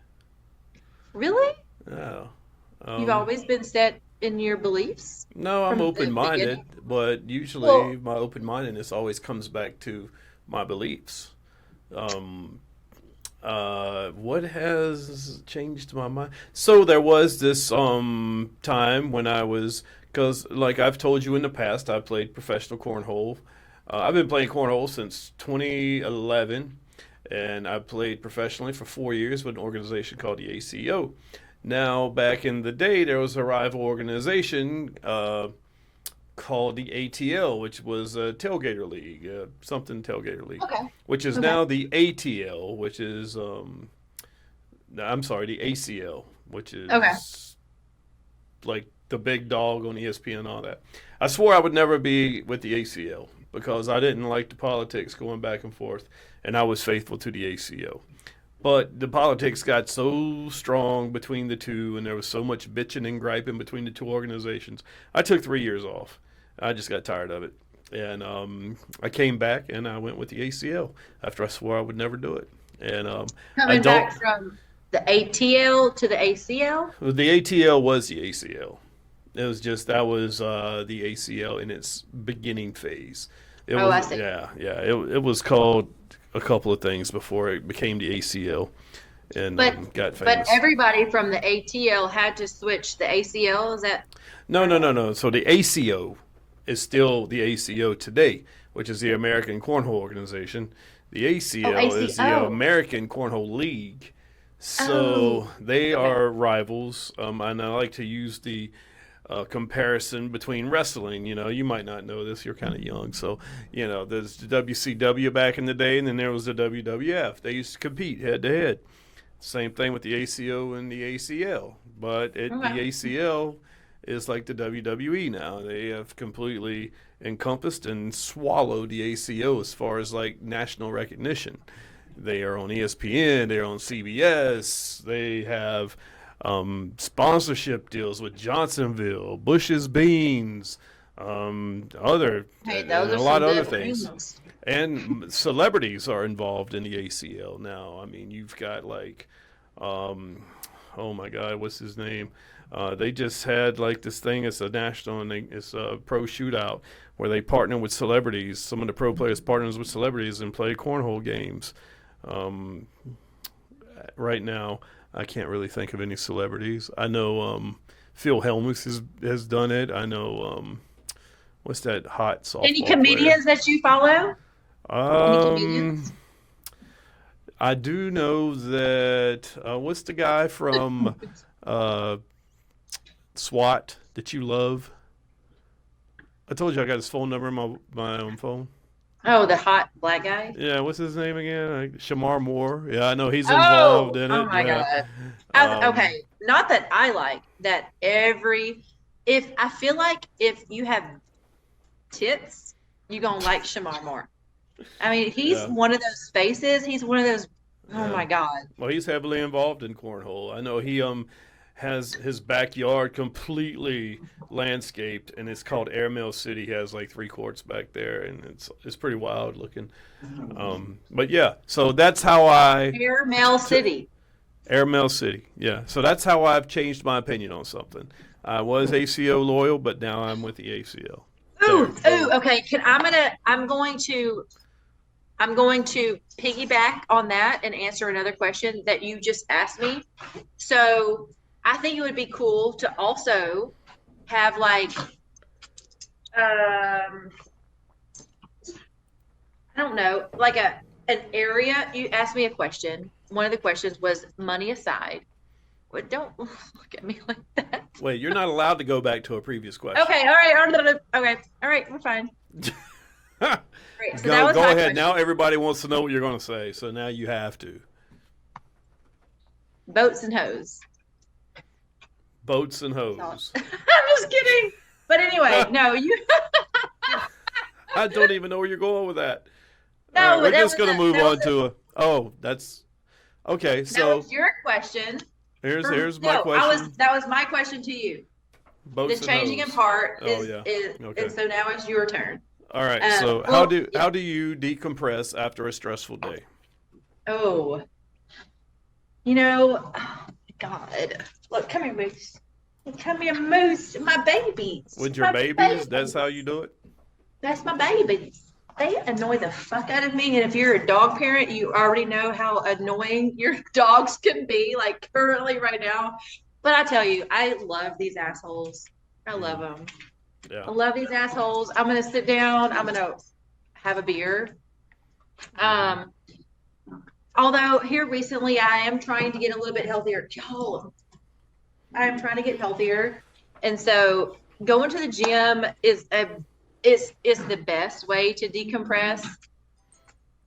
Really? No. You've Um, always been set in your beliefs no, I'm from open the beginning? minded, but usually Well, my open mindedness always comes back to my beliefs. Um, what has changed my mind? So there was this time when I was, because like I've told you in the past, I played professional cornhole. I've been playing cornhole since 2011, and I played professionally for 4 years with an organization called the ACO. Now, back in the day, there was a rival organization called the ATL, which was a tailgater league, something tailgater league, okay. which is Okay. now the ATL, which is no, I'm sorry, the ACL, which Okay. is like the big dog on ESPN and all that. I swore I would never be with the ACL because I didn't like the politics going back and forth, and I was faithful to the ACO. But the politics got so strong between the two, and there was so much bitching and griping between the two organizations. I took 3 years off. I just got tired of it. And I came back and I went with the ACL after I swore I would never do it. And I Coming don't. back from the ATL to the ACL? The ATL was the ACL. It was just that was the ACL in its beginning phase. It Oh, was I see. yeah. It was called a couple of things before it became the ACL and But got but famous. everybody from the ATL had to switch the ACL. Is that No, no, right? no, no. So the ACO is still the ACO today, which is the American Cornhole Organization. The Oh, ACL is the ACO. American Cornhole League. Oh, So they okay. are rivals. And I like to use the comparison between wrestling. You know, you might not know this. You're kind of young, so there's the WCW back in the day, and then there was the WWF. They used to compete head to head. Same thing with the ACO and the ACL, but the Okay. ACL is like the WWE now. They have completely encompassed and swallowed the ACO as far as like national recognition. They are on ESPN, they're on CBS, they have sponsorship deals with Johnsonville, Bush's Beans, other Hey, and those a are lot some of other good things. rings. And celebrities are involved in the ACL now. I mean, you've got like, um, oh my God, what's his name? They just had like this thing. It's a national and it's a pro shootout where they partner with celebrities. Some of the pro players partners with celebrities and play cornhole games. Um, right now, I can't really think of any celebrities. I know Phil Hellmuth has done it. I know what's that hot Any softball player? comedians that you follow? Any Um, comedians? I do know that what's the guy from uh, SWAT that you love? I told you I got his phone number in my own phone. Oh, the hot black guy. Yeah, what's his name again? Shamar Moore. Yeah, I know he's involved Oh, in oh it. my Yeah. God. Um, Okay, not that I like that if I feel like if you have tits, you gonna like Shamar more. I mean, he's yeah. one of those faces. He's one of those. Oh Yeah. my God. Well, he's heavily involved in cornhole. I know he has his backyard completely landscaped, and it's called Airmail City. He has like 3 courts back there, and it's pretty wild looking. But yeah, so that's how I Caramel t- City. Airmail City. Yeah, so that's how I've changed my opinion on something. I was ACO loyal, but now I'm with the ACL. There, Ooh, ooh, boom. okay. I'm going to piggyback on that and answer another question that you just asked me. So I think it would be cool to also have like I don't know, like an area. You asked me a question. One of the questions was money aside. But don't look at me like that. Wait, you're not allowed to go back to a previous question. Okay, all right, okay, all right, we're fine. All right, so that was Go my ahead. Now question. everybody wants to know what you're going to say, so now you have to. Boats and hoes. Boats and So, hose. I'm just kidding. But anyway, no, you I don't even know where you're going with that. All right, no, we're that just was going to a move on to a. Oh, that's okay. that So was your question. here's my No, I was question. that was my question to you. The Boats and changing in hose. part Oh is yeah. is Okay. and so now it's your turn. All right. So Well, yeah. how do you decompress after a stressful day? Oh, oh, God. Look, come here, Boots. Come here, Moose, my babies. With your My babies, that's how you babies. do it? That's my babies. They annoy the fuck out of me. And if you're a dog parent, you already know how annoying your dogs can be, like currently right now. But I tell you, I love these assholes. I love Mm, them. yeah. I love these assholes. I'm gonna sit down. I'm gonna have a beer. Hmm. Um, although here recently, I am trying to get a little bit healthier. Y'all, I'm trying to get healthier, and so going to the gym is the best way to decompress.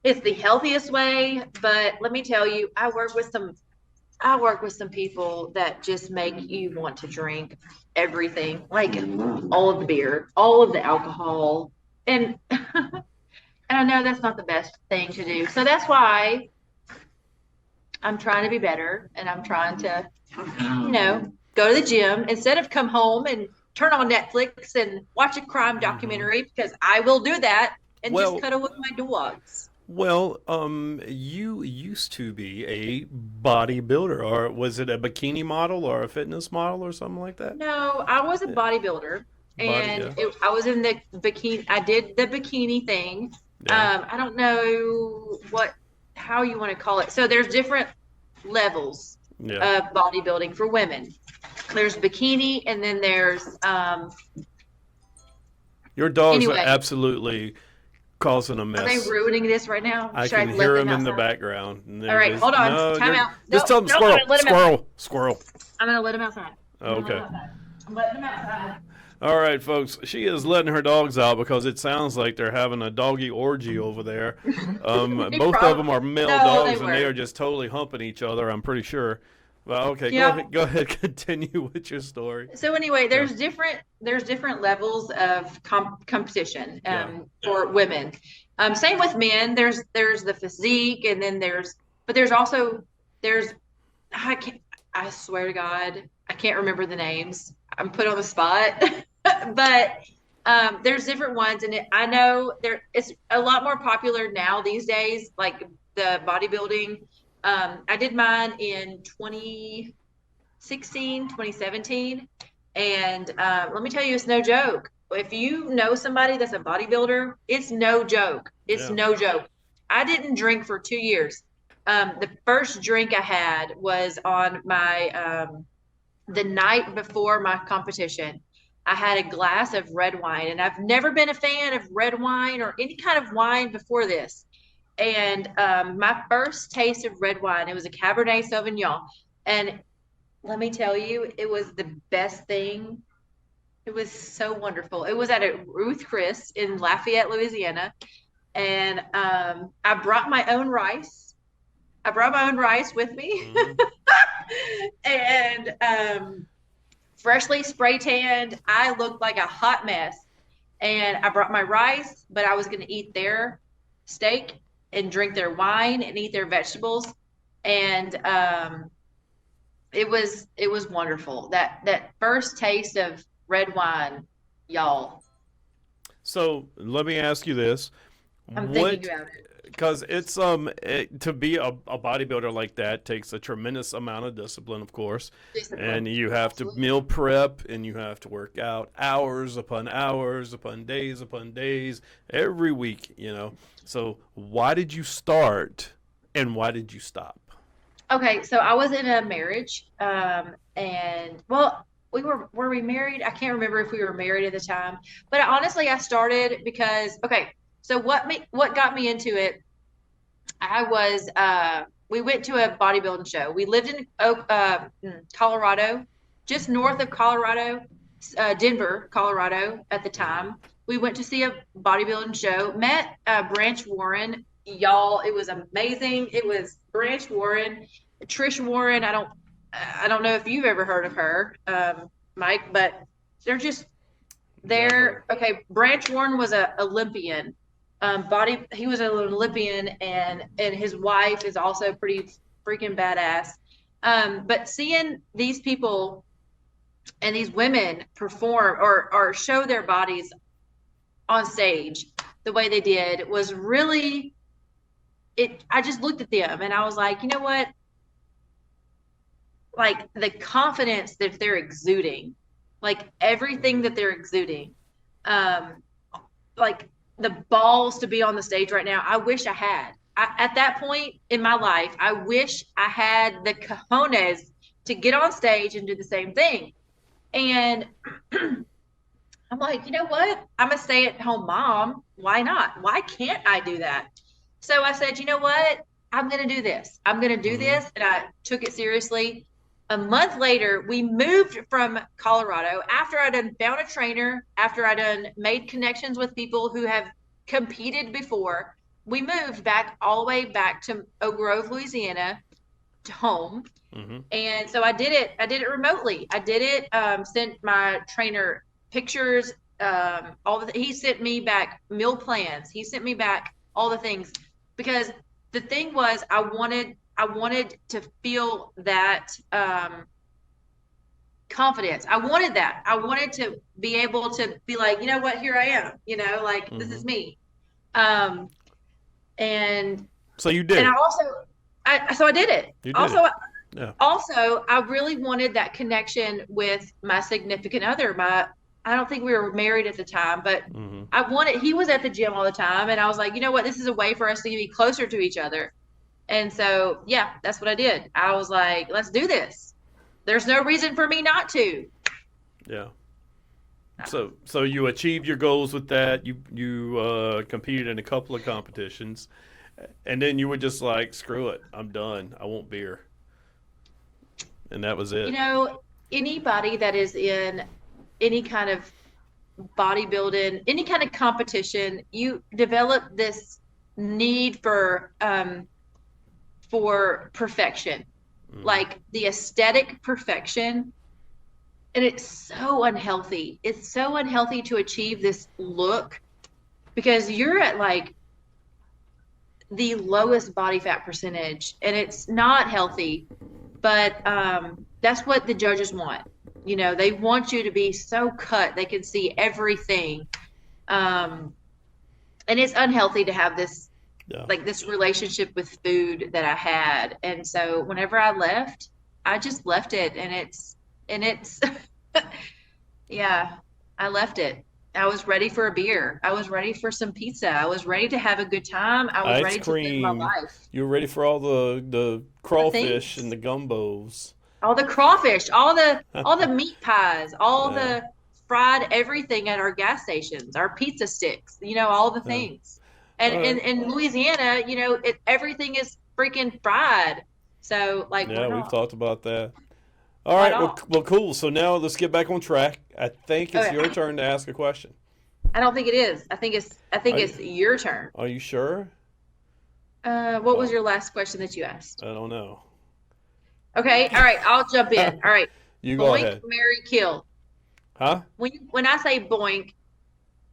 It's the healthiest way, but let me tell you, I work with some people that just make you want to drink everything, like all of the beer, all of the alcohol, and and I know that's not the best thing to do. So that's why I'm trying to be better, and I'm trying to, go to the gym instead of come home and turn on Netflix and watch a crime Hmm. documentary because I will do that and just Well, cuddle with my dogs. you used to be a bodybuilder, or was it a bikini model or a fitness model or something like that? No, I was a bodybuilder Body, and yeah, I was in the bikini. I did the bikini thing. yeah, I don't know how you want to call it. So there's different levels yeah. of bodybuilding for women. There's bikini and then there's, Your dogs are anyway, absolutely causing a are they mess. ruining this right now? I Should can I let hear them them in the outside? background, and All they're right, just hold on. no. Time They're out. just Nope, tell them nope, I'm squirrel, gonna let them outside. squirrel, squirrel. I'm gonna let them outside. I'm gonna let them Okay. outside. I'm letting them outside. All right, folks. She is letting her dogs out because it sounds like they're having a doggy orgy over there. They Both of them probably, are male no, they dogs, and they are were. just totally humping each other. I'm pretty sure. Well, okay. Go Yeah. ahead. Go ahead. Continue with your story. So anyway, Yeah. there's different levels of competition Yeah. for women. Same with men. There's the physique, and then there's also there's I can't I swear to God I can't remember the names. I'm put on the spot, but there's different ones, and I know it's a lot more popular now these days. Like the bodybuilding. I did mine in 2016, 2017. And let me tell you, it's no joke. If you know somebody that's a bodybuilder, it's no joke. It's Yeah. no joke. I didn't drink for 2 years. The first drink I had was on the night before my competition. I had a glass of red wine, and I've never been a fan of red wine or any kind of wine before this. And my first taste of red wine, it was a Cabernet Sauvignon. And let me tell you, it was the best thing. It was so wonderful. It was at a Ruth Chris in Lafayette, Louisiana. And I brought my own rice. I brought my own rice with me. Hmm. And freshly spray tanned. I looked like a hot mess. And I brought my rice, but I was going to eat their steak and drink their wine and eat their vegetables. And it was wonderful. That first taste of red wine, y'all. So let me ask you this: I'm thinking what about it. because to be a bodybuilder like that takes a tremendous amount of discipline, of course, and Discipline. you have to Absolutely. meal prep and you have to work out hours upon days every week, so why did you start and why did you stop? Okay, so I was in a marriage, and well, were we married? I can't remember if we were married at the time, but honestly, I started because okay. So what got me into it? I was we went to a bodybuilding show. We lived in Colorado, just north of Colorado, Denver, Colorado at the time. We went to see a bodybuilding show, met Branch Warren. Y'all, it was amazing. It was Branch Warren, Trish Warren. I don't know if you've ever heard of her, Mike, but they're just Never. there. Okay, Branch Warren was a Olympian. He was an Olympian, and his wife is also pretty freaking badass. But seeing these people and these women perform or show their bodies on stage the way they did was really it. I just looked at them and I was like, you know what? like the confidence that they're exuding, like everything that they're exuding, um, like the balls to be on the stage right now. I wish I had. At that point in my life, I wish I had the cojones to get on stage and do the same thing. And I'm like, you know what? I'm a stay at home mom. Why not? Why can't I do that? So I said, you know what? I'm going to do this. I'm going to do Mm-hmm. this. And I took it seriously. A month later, we moved from Colorado after I done found a trainer, after I done made connections with people who have competed before. We moved back all the way back to Oak Grove, Louisiana, to home. Mm-hmm. And so I did it. I did it remotely. I did it. Sent my trainer pictures. He sent me back meal plans. He sent me back all the things because the thing was I wanted to feel that confidence. I wanted that. I wanted to be able to be like, you know what, here I am. Like this Mm-hmm. is me. Um, and So you did and I it. also I did it. You did it. Also, Yeah. I really wanted that connection with my significant other. I don't think we were married at the time, but Mm-hmm. he was at the gym all the time. And I was like, you know what? This is a way for us to be closer to each other. And so, yeah, that's what I did. I was like, let's do this. There's no reason for me not to. Yeah. So you achieved your goals with that. You competed in a couple of competitions, and then you were just like, screw it, I'm done. I want beer, and that was You it. know, anybody that is in any kind of bodybuilding, any kind of competition, you develop this need for perfection, Mm-hmm. like the aesthetic perfection. And it's so unhealthy. It's so unhealthy to achieve this look because you're at like the lowest body fat percentage and it's not healthy. But that's what the judges want. They want you to be so cut they can see everything. Um, and it's unhealthy to have this Yeah. like this relationship with food that I had. And so whenever I left, I just left it and it's yeah, I left it. I was ready for a beer. I was ready for some pizza. I was ready to have a good time. I was Ice ready to live my cream. life. You were ready for all the The crawfish and things, the gumbos. all the crawfish, all the meat pies, all Yeah. the fried everything at our gas stations, our pizza sticks, all the Yeah. things. And All right. in Louisiana, everything is freaking fried. So like, why Yeah, we've not? talked about that. All Why right. Well, not? well, cool. So now let's get back on track. I think it's Okay. your turn to ask a question. I don't think it is. I think it's your turn. Are you sure? What was Oh, your last question that you asked? I don't know. Okay, all right, I'll jump in. All right. You go Boink, ahead. Mary, kill. Huh? When I say boink,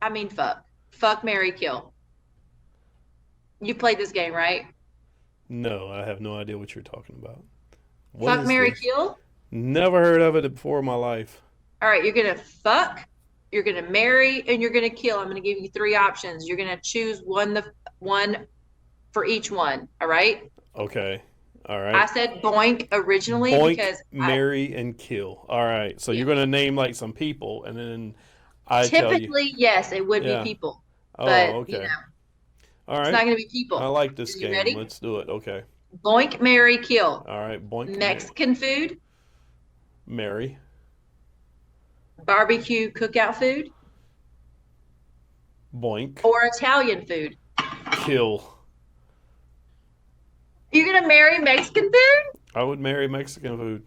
I mean fuck. Fuck, Mary, kill. You played this game, right? No, I have no idea what you're talking about. What Fuck, is Mary, this? kill. Never heard of it before in my life. All right, you're gonna fuck, you're gonna marry, and you're gonna kill. I'm gonna give you three options. You're gonna choose one for each one. All right. Okay. All I right. said boink originally Boink, because I marry, and kill. All right. So yeah. you're gonna name like some people, and then I tell you. Typically, yes, it would be Yeah. people, Oh, but okay. All it's not right. gonna be I people. like this Are you game. ready? Let's do it. Okay. Boink, marry, kill. All right. Boink, Mexican food, marry, barbecue cookout food, boink, or Italian food. kill. You're gonna marry Mexican food? I would marry Mexican food.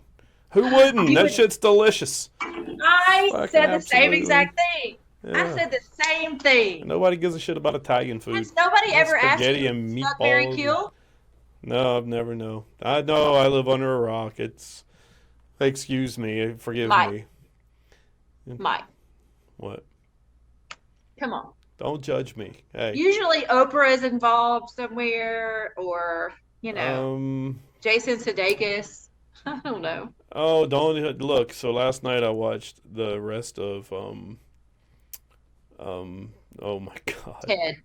Who wouldn't? You That would. shit's delicious. I Fucking said the same absolutely. exact thing. I Yeah. said the same thing. Nobody gives a shit about Italian food. Has nobody That's ever asked you spaghetti to and fuck, marry, meatballs. And... kill? No, I've never know. I know I live under a rock. It's excuse me, forgive Mike, me. Mike, What? come on. Don't judge me. Hey. Usually Oprah is involved somewhere, or Um. Jason Sudeikis. I don't know. Oh, don't look. So last night I watched the rest of Oh my God. Ted.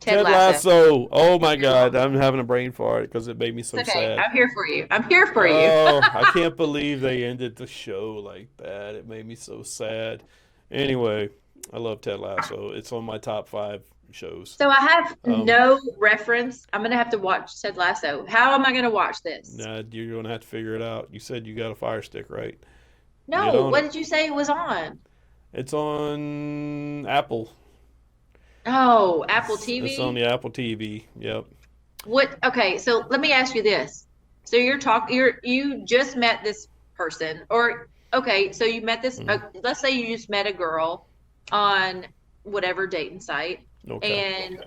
Ted Ted Lasso. Lasso. Oh my God, I'm having a brain fart because it made me It's so okay. sad. I'm here for you. I'm here for you. Oh, I can't believe they ended the show like that. It made me so sad. Anyway, I love Ted Lasso. It's on my top five shows. So I have Um, no reference. I'm gonna have to watch Ted Lasso. How am I gonna watch this? nah, you're gonna have to figure it out. You said you got a Fire Stick, right? Get No, on what it. did you say it was on? It's on Apple. Oh, Apple It's on TV. the Apple TV. Yep. What? Okay, so let me ask you this. So you just met this person, or okay, so you met this. Mm, Let's say you just met a girl on whatever dating site, okay. and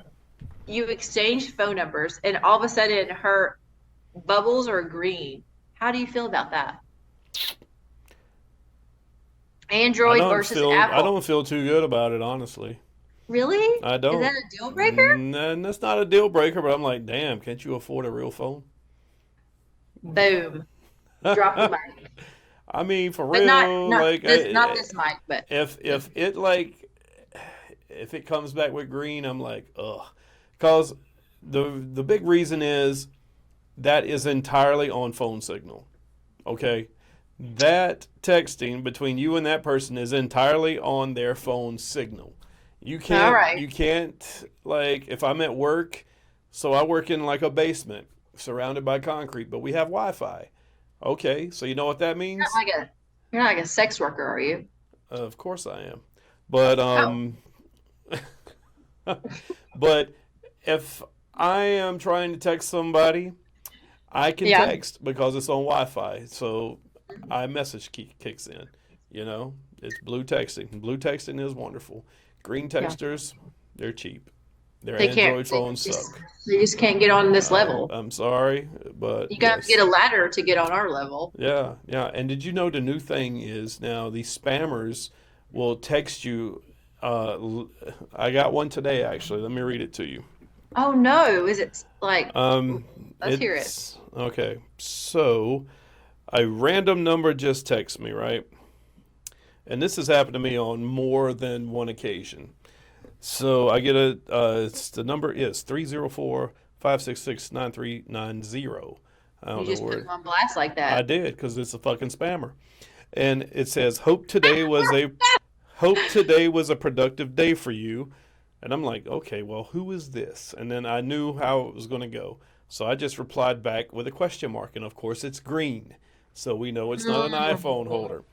you exchanged phone numbers, and all of a sudden her bubbles are green. How do you feel about that? Android versus I Apple. don't feel too good about it, honestly. Really? I Is that don't. a deal breaker? And that's not a deal breaker, but I'm like, damn, can't you afford a real phone? Boom. Drop the mic. I mean, for But real, not like, this not this mic, but if it like if it comes back with green, I'm like, ugh, because the big reason is that is entirely on phone signal. Okay, that texting between you and that person is entirely on their phone signal. all right. You can't like if I'm at work, so I work in like a basement surrounded by concrete, but we have Wi-Fi. Okay, so you know what that Not means? like a you're not like a sex worker, are you? Of course I am. But Oh, but if I am trying to text somebody, I can yeah. text because it's on Wi-Fi. So iMessage kicks in. You know, it's blue texting. Blue texting is wonderful. Green Yeah. texters, they're cheap. Their They can't Android phones suck. they just can't get on this level. I'm sorry, but You got to get yes. a ladder to get on our level. Yeah, yeah. And did you know the new thing is now these spammers will text you. I got one today actually. Let me read it to you. Oh no, is it like Um, let's hear it. it's okay. So a random number just texts me, right? And this has happened to me on more than one occasion. So I get it's the number is 304-566-9390. I You don't know just put where them on blast like I that. did because it's a fucking spammer. And it says, hope today was a productive day for you. And I'm like, okay, well, who is this? And then I knew how it was going to go. So I just replied back with a question mark. And of course, it's green. So we know it's not an iPhone Mm. holder.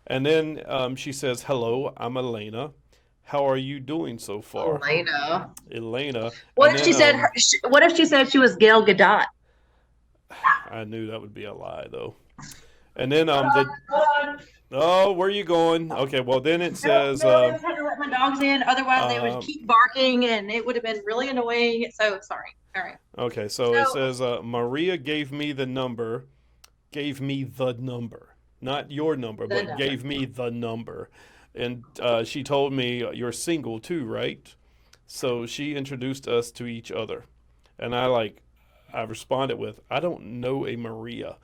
And then she says, hello, I'm Elena. How are you doing so far? Elena. Elena. And What if she then said what if she said she was Gail Gadot? I knew that would be a lie, though. And then oh, where are you going? Okay, well, then it No, says, no, I just had to let my dogs in. Otherwise, they would um, keep barking, and it would have been really annoying. So sorry. All right. okay, so it So says, Maria gave me the number, not your number, the but number. gave me the number. And she told me, you're single too, right? So she introduced us to each other. And I responded with, I don't know a Maria.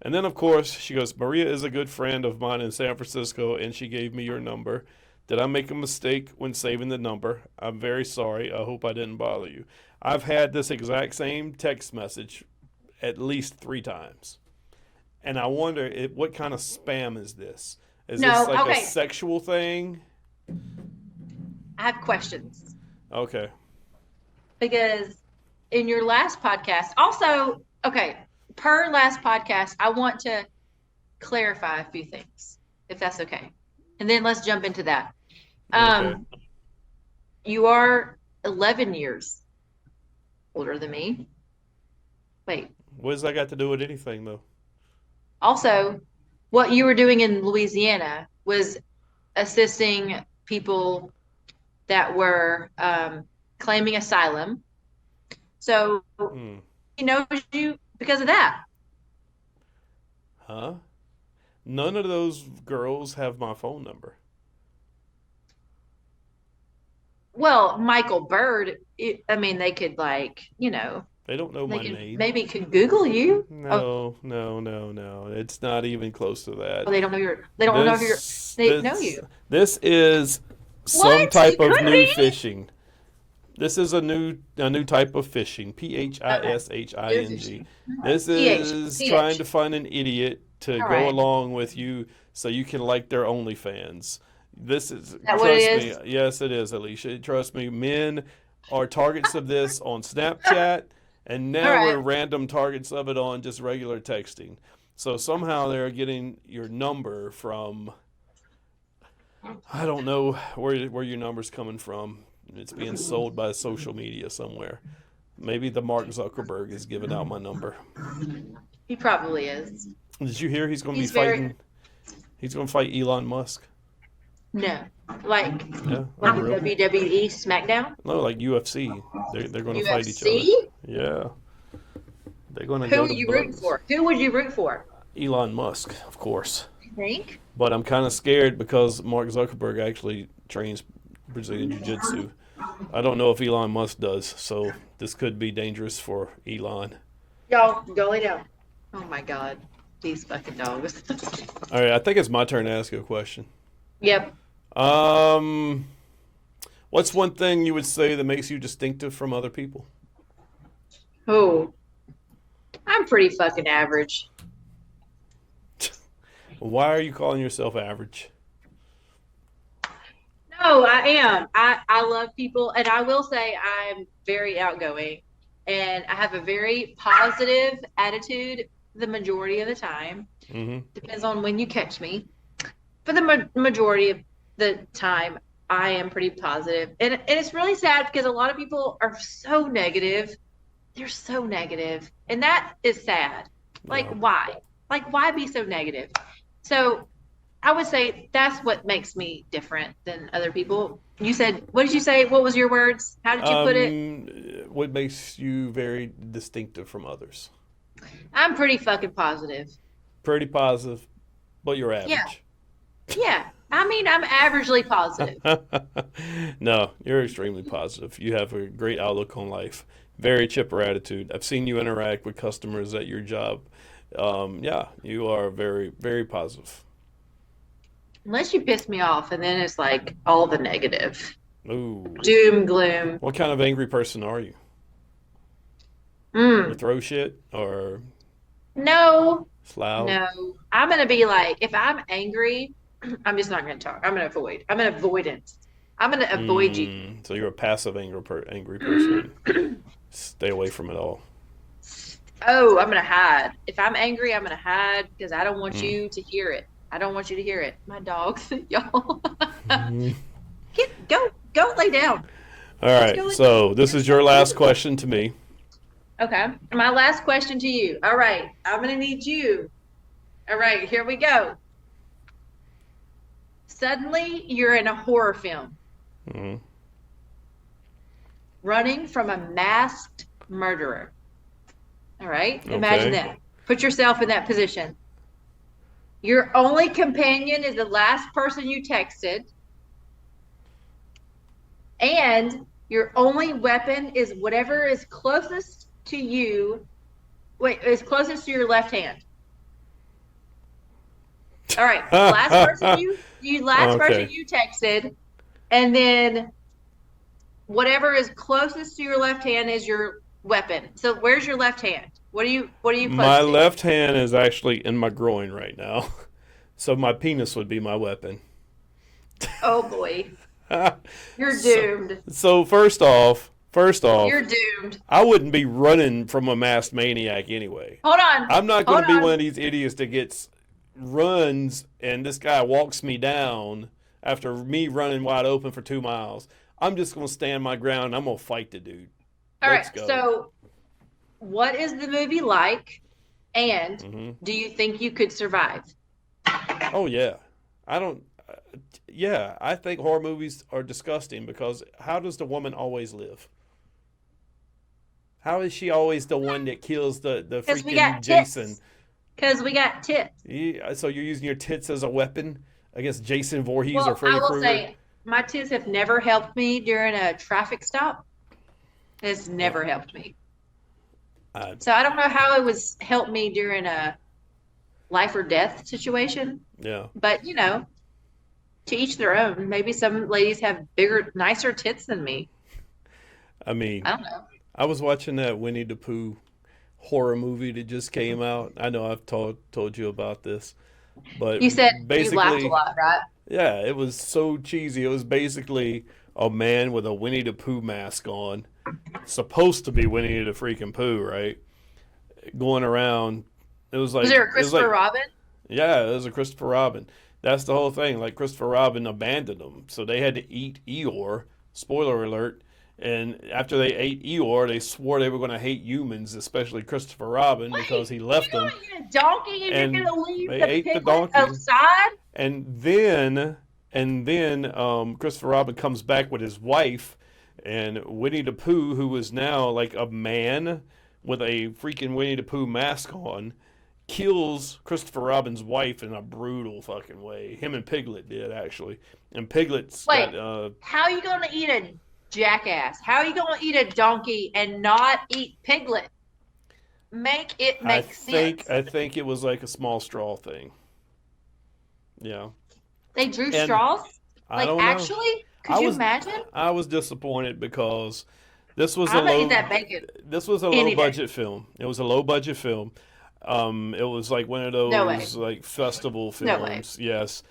And then, of course, she goes, Maria is a good friend of mine in San Francisco, and she gave me your number. Did I make a mistake when saving the number? I'm very sorry. I hope I didn't bother you. I've had this exact same text message at least 3 times. And I wonder what kind of spam is this? Is this no. like a Okay. sexual thing? I have questions Okay. because in your last podcast, also, okay, per last podcast, I want to clarify a few things, if that's okay. And then let's jump into that. Okay. Um, you are 11 years older than me. Wait. What does that got to do with anything, though? Also, what you were doing in Louisiana was assisting people that were claiming asylum. So Hmm. he knows you because of that. Huh? None of those girls have my phone number. Well, Michael Bird, I mean, they could like, They don't know they my could name. maybe could Google you. Oh, No, no, no, no. It's not even close to that. they don't know if you're, This they know this you. this is some What? type You of could new be. phishing. This is a new type of phishing. Okay. You're Phishing. fishing. All right. This PH. is trying to PH. find an idiot to All go right. along with you so you can like their OnlyFans. This is, Is that what it trust me, is? yes, it is, Alicia. Trust me, men are targets of this on Snapchat, and All now we're right. random targets of it on just regular texting. So somehow they're getting your number from, I don't know where your number's coming from. It's being sold by social media somewhere. Maybe the Mark Zuckerberg is giving out my number. He probably is. Did you hear he's going to be He's very fighting? He's going to fight Elon Musk. no, like Yeah, like like a real. WWE SmackDown. No, like UFC. They're going to fight each other. UFC. Yeah, they're going to Who go are to you rooting blows. for? Who would you root for? Elon Musk, of course. You think? But I'm kind of scared because Mark Zuckerberg actually trains Brazilian Jiu Jitsu. I don't know if Elon Musk does, so this could be dangerous for Elon. Y'all, go lay down. Oh my God, these fucking dogs. All right, I think it's my turn to ask you a question. Yep. Um, what's one thing you would say that makes you distinctive from other people? Oh, I'm pretty fucking average. Why are you calling yourself average? No, I am. I love people, and I will say I'm very outgoing, and I have a very positive attitude the majority of the time. Mm-hmm. Depends on when you catch me. For the majority of the time, I am pretty positive. And it's really sad because a lot of people are so negative. They're so negative, and that is sad. Like, Yeah. why? Like, why be so negative? So I would say that's what makes me different than other people. You said, what did you say? What was your words? How did you put it? Um, what makes you very distinctive from others? I'm pretty fucking positive. Pretty positive, but you're Yeah. average. Yeah. I mean, I'm averagely positive. No, you're extremely positive. You have a great outlook on life. Very chipper attitude. I've seen you interact with customers at your job. Yeah, you are very, very positive. Unless you piss me off, and then it's like all the negative. Ooh. Doom, gloom. What kind of angry person are you? You Mm. throw shit or No, it's loud? no. I'm gonna be like, if I'm angry, I'm just not gonna talk. I'm gonna avoid. I'm an avoidance. I'm gonna avoid you. So you're a passive angry person. Stay away from it all. Oh, I'm gonna hide. If I'm angry, I'm gonna hide because I don't want Mm. you to hear it. I don't want you to hear it. My dogs, y'all. Mhm. Go lay down. All Just go right, lay so this is your last down. question to me. Okay. My last question to you. All right. I'm gonna need you. All right, here we go. Suddenly you're in a horror film Mhm. running from a masked murderer. All right. Imagine Okay. that. Put yourself in that position. Your only companion is the last person you texted, and your only weapon is whatever is closest to you. Wait, is closest to your left hand. All right. Last person last person Okay. you texted, and then whatever is closest to your left hand is your weapon. So where's your left hand? What are you My close to? left hand is actually in my groin right now. So my penis would be my weapon. Oh boy. You're so, doomed. so first off, You're doomed. I wouldn't be running from a masked maniac anyway. Hold on. I'm not going Hold to be one on. of these idiots that gets runs and this guy walks me down after me running wide open for 2 miles. I'm just going to stand my ground and I'm going to fight the dude. All right. Let's go. So what is the movie like? And Hmm. do you think you could survive? Oh, yeah. I don't. Yeah, I think horror movies are disgusting because how does the woman always live? How is she always the one that kills the Because we freaking got Jason? tits. Because we got tits. So you're using your tits as a weapon against Jason Voorhees or Well, I Freddy will Krueger? say my tits have never helped me during a traffic stop. It's Uh, never helped me. I, So I don't know how it was helped me during a life or death situation, yeah. but to each their own. Maybe some ladies have bigger, nicer tits than me. I mean, I don't know. I was watching that Winnie the Pooh horror movie that just came out. I know I've told you about this, but You said you laughed a basically, lot, right? yeah, it was so cheesy. It was basically a man with a Winnie the Pooh mask on, supposed to be Winnie the freaking Pooh, right? Going around. Was there a It was Christopher like Robin? yeah, it was a Christopher Robin. That's the whole thing. Like Christopher Robin abandoned them, so they had to eat Eeyore. Spoiler alert. And after they ate Eeyore, they swore they were going to hate humans, especially Christopher Robin, because Wait, he you're left them. gonna eat a donkey and you're And gonna leave they the ate the piglet donkey. outside? And then Christopher Robin comes back with his wife, and Winnie the Pooh, who is now like a man with a freaking Winnie the Pooh mask on, kills Christopher Robin's wife in a brutal fucking way. Him and Piglet did actually, and Piglet's Wait, got how are you gonna eat a jackass? How are you gonna eat a donkey and not eat piglet? Make it make sense. I think it was like a small straw thing. Yeah, They drew and straws? I Like don't know. actually? Could I you was imagine? I was disappointed because this was a I'm gonna eat low that bacon low any day. budget film. It was a low budget film. It was like one of No way. those like festival No way. films. Yes.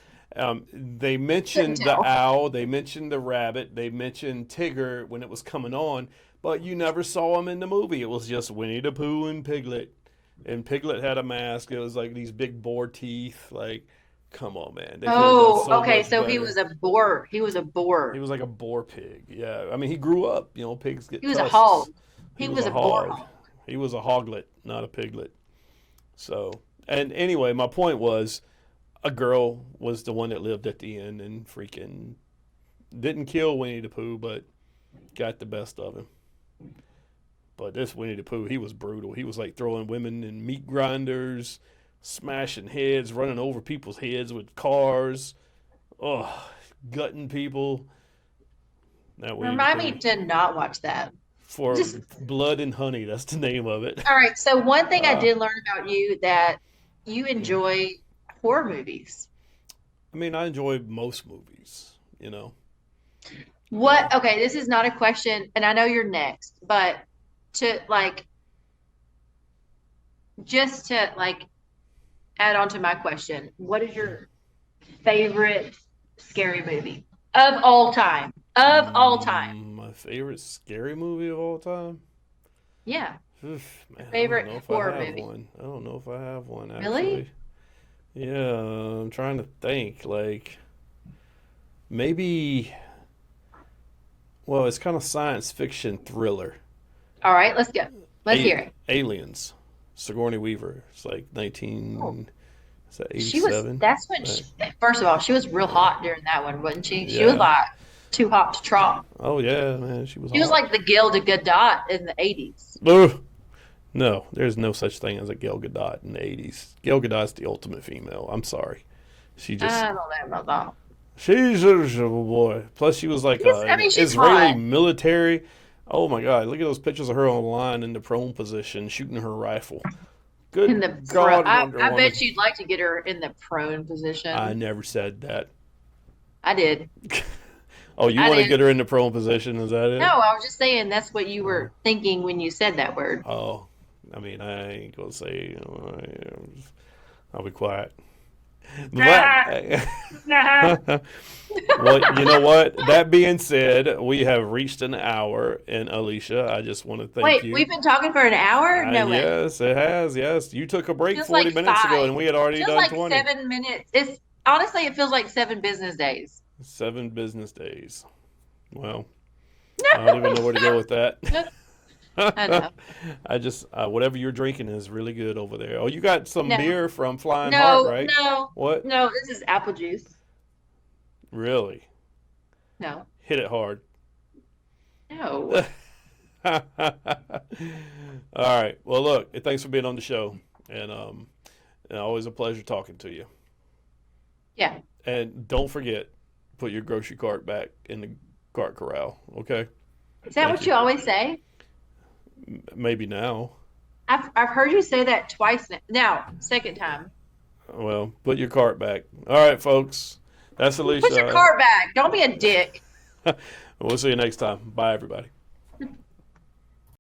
They Couldn't mentioned the tell. owl, they mentioned the rabbit, they mentioned Tigger when it was coming on, but you never saw him in the movie. It was just Winnie the Pooh and Piglet. And Piglet had a mask. It was like these big boar teeth. Like, come on, man. They could have done Oh, so okay. much So he better. was a boar. He was a He boar. was like a boar pig. Yeah. I mean, he grew up. You know, pigs get He was a hog. tusks. He He was was a a boar hog. hog. He was a hoglet, not a piglet. So, and anyway, my point was a girl was the one that lived at the end and freaking didn't kill Winnie the Pooh, but got the best of him. But this Winnie the Pooh, he was brutal. He was like throwing women in meat grinders, smashing heads, running over people's heads with cars. Oh, gutting people. That Winnie the Remind me Pooh. to not watch that. For Just Blood and Honey, that's the name of it. all right. So one thing I Uh, did learn about you that you mm. enjoy horror movies. I mean, I enjoy most movies, you know. What? Okay, this is not a question, and I know you're next, but to like just to like add on to my question, what is your favorite scary movie of all time? Of all time. My favorite scary movie of all time? Yeah. Oof, man, I don't Favorite know if I horror have movie. one. I don't know if I have one Really? actually. Yeah, I'm trying to think. Like maybe, well, it's kind of science fiction thriller. All right, let's go. Let's hear A- it. Aliens, Sigourney Weaver. It's like Oh, 19, is that she was, 87? that's when she, first of all, she was real hot during that one, wasn't she? She was Yeah. like too hot to trot. Oh yeah, man, she was She was hot. like the Gil de Gadot in the 80s. Ugh. No, there's no such thing as a Gal Gadot in the 80s. Gal Gadot's the ultimate female. I'm sorry. She just, I don't know about that. she's a boy. Plus, she was like I an mean, she's Israeli hot military. Oh my God, look at those pictures of her online in the prone position shooting her rifle. in Good the pro. God, Wonder I Woman. bet you'd like to get her in the prone I position. never said that. I did. Oh, you I want to did. get her in the prone position? Is that No, it? I was just saying that's what you Oh, were thinking when you said that word. oh. I mean, I ain't gonna say. I'll be quiet. But Nah, nah. well, you know what? That being said, we have reached an hour, and Alicia, I just want to thank Wait, you. we've been talking for an hour? No way. Yes, it has. Yes, you took a break Feels 40 like minutes ago, five. and we had already Feels done like 20. 7 minutes. It's honestly, it feels like 7 business days. 7 business days. Well, I don't even know where to go with that. I know. I just whatever you're drinking is really good over there. Oh, you got some No, beer from Flying Heart, no, right? no, What? no. This is apple juice. Really? No, Hit it hard. no. All right. Well, look, thanks for being on the show, and always a pleasure talking to you. Yeah. And don't forget, put your grocery cart back in the cart corral. Okay. Is that Thank what you. you always say? Maybe now. I've heard you say that twice now. Now, second time. Well, put your cart back. All right, folks. That's Put your Alicia. cart back. Don't be a dick. We'll see you next time. Bye, everybody.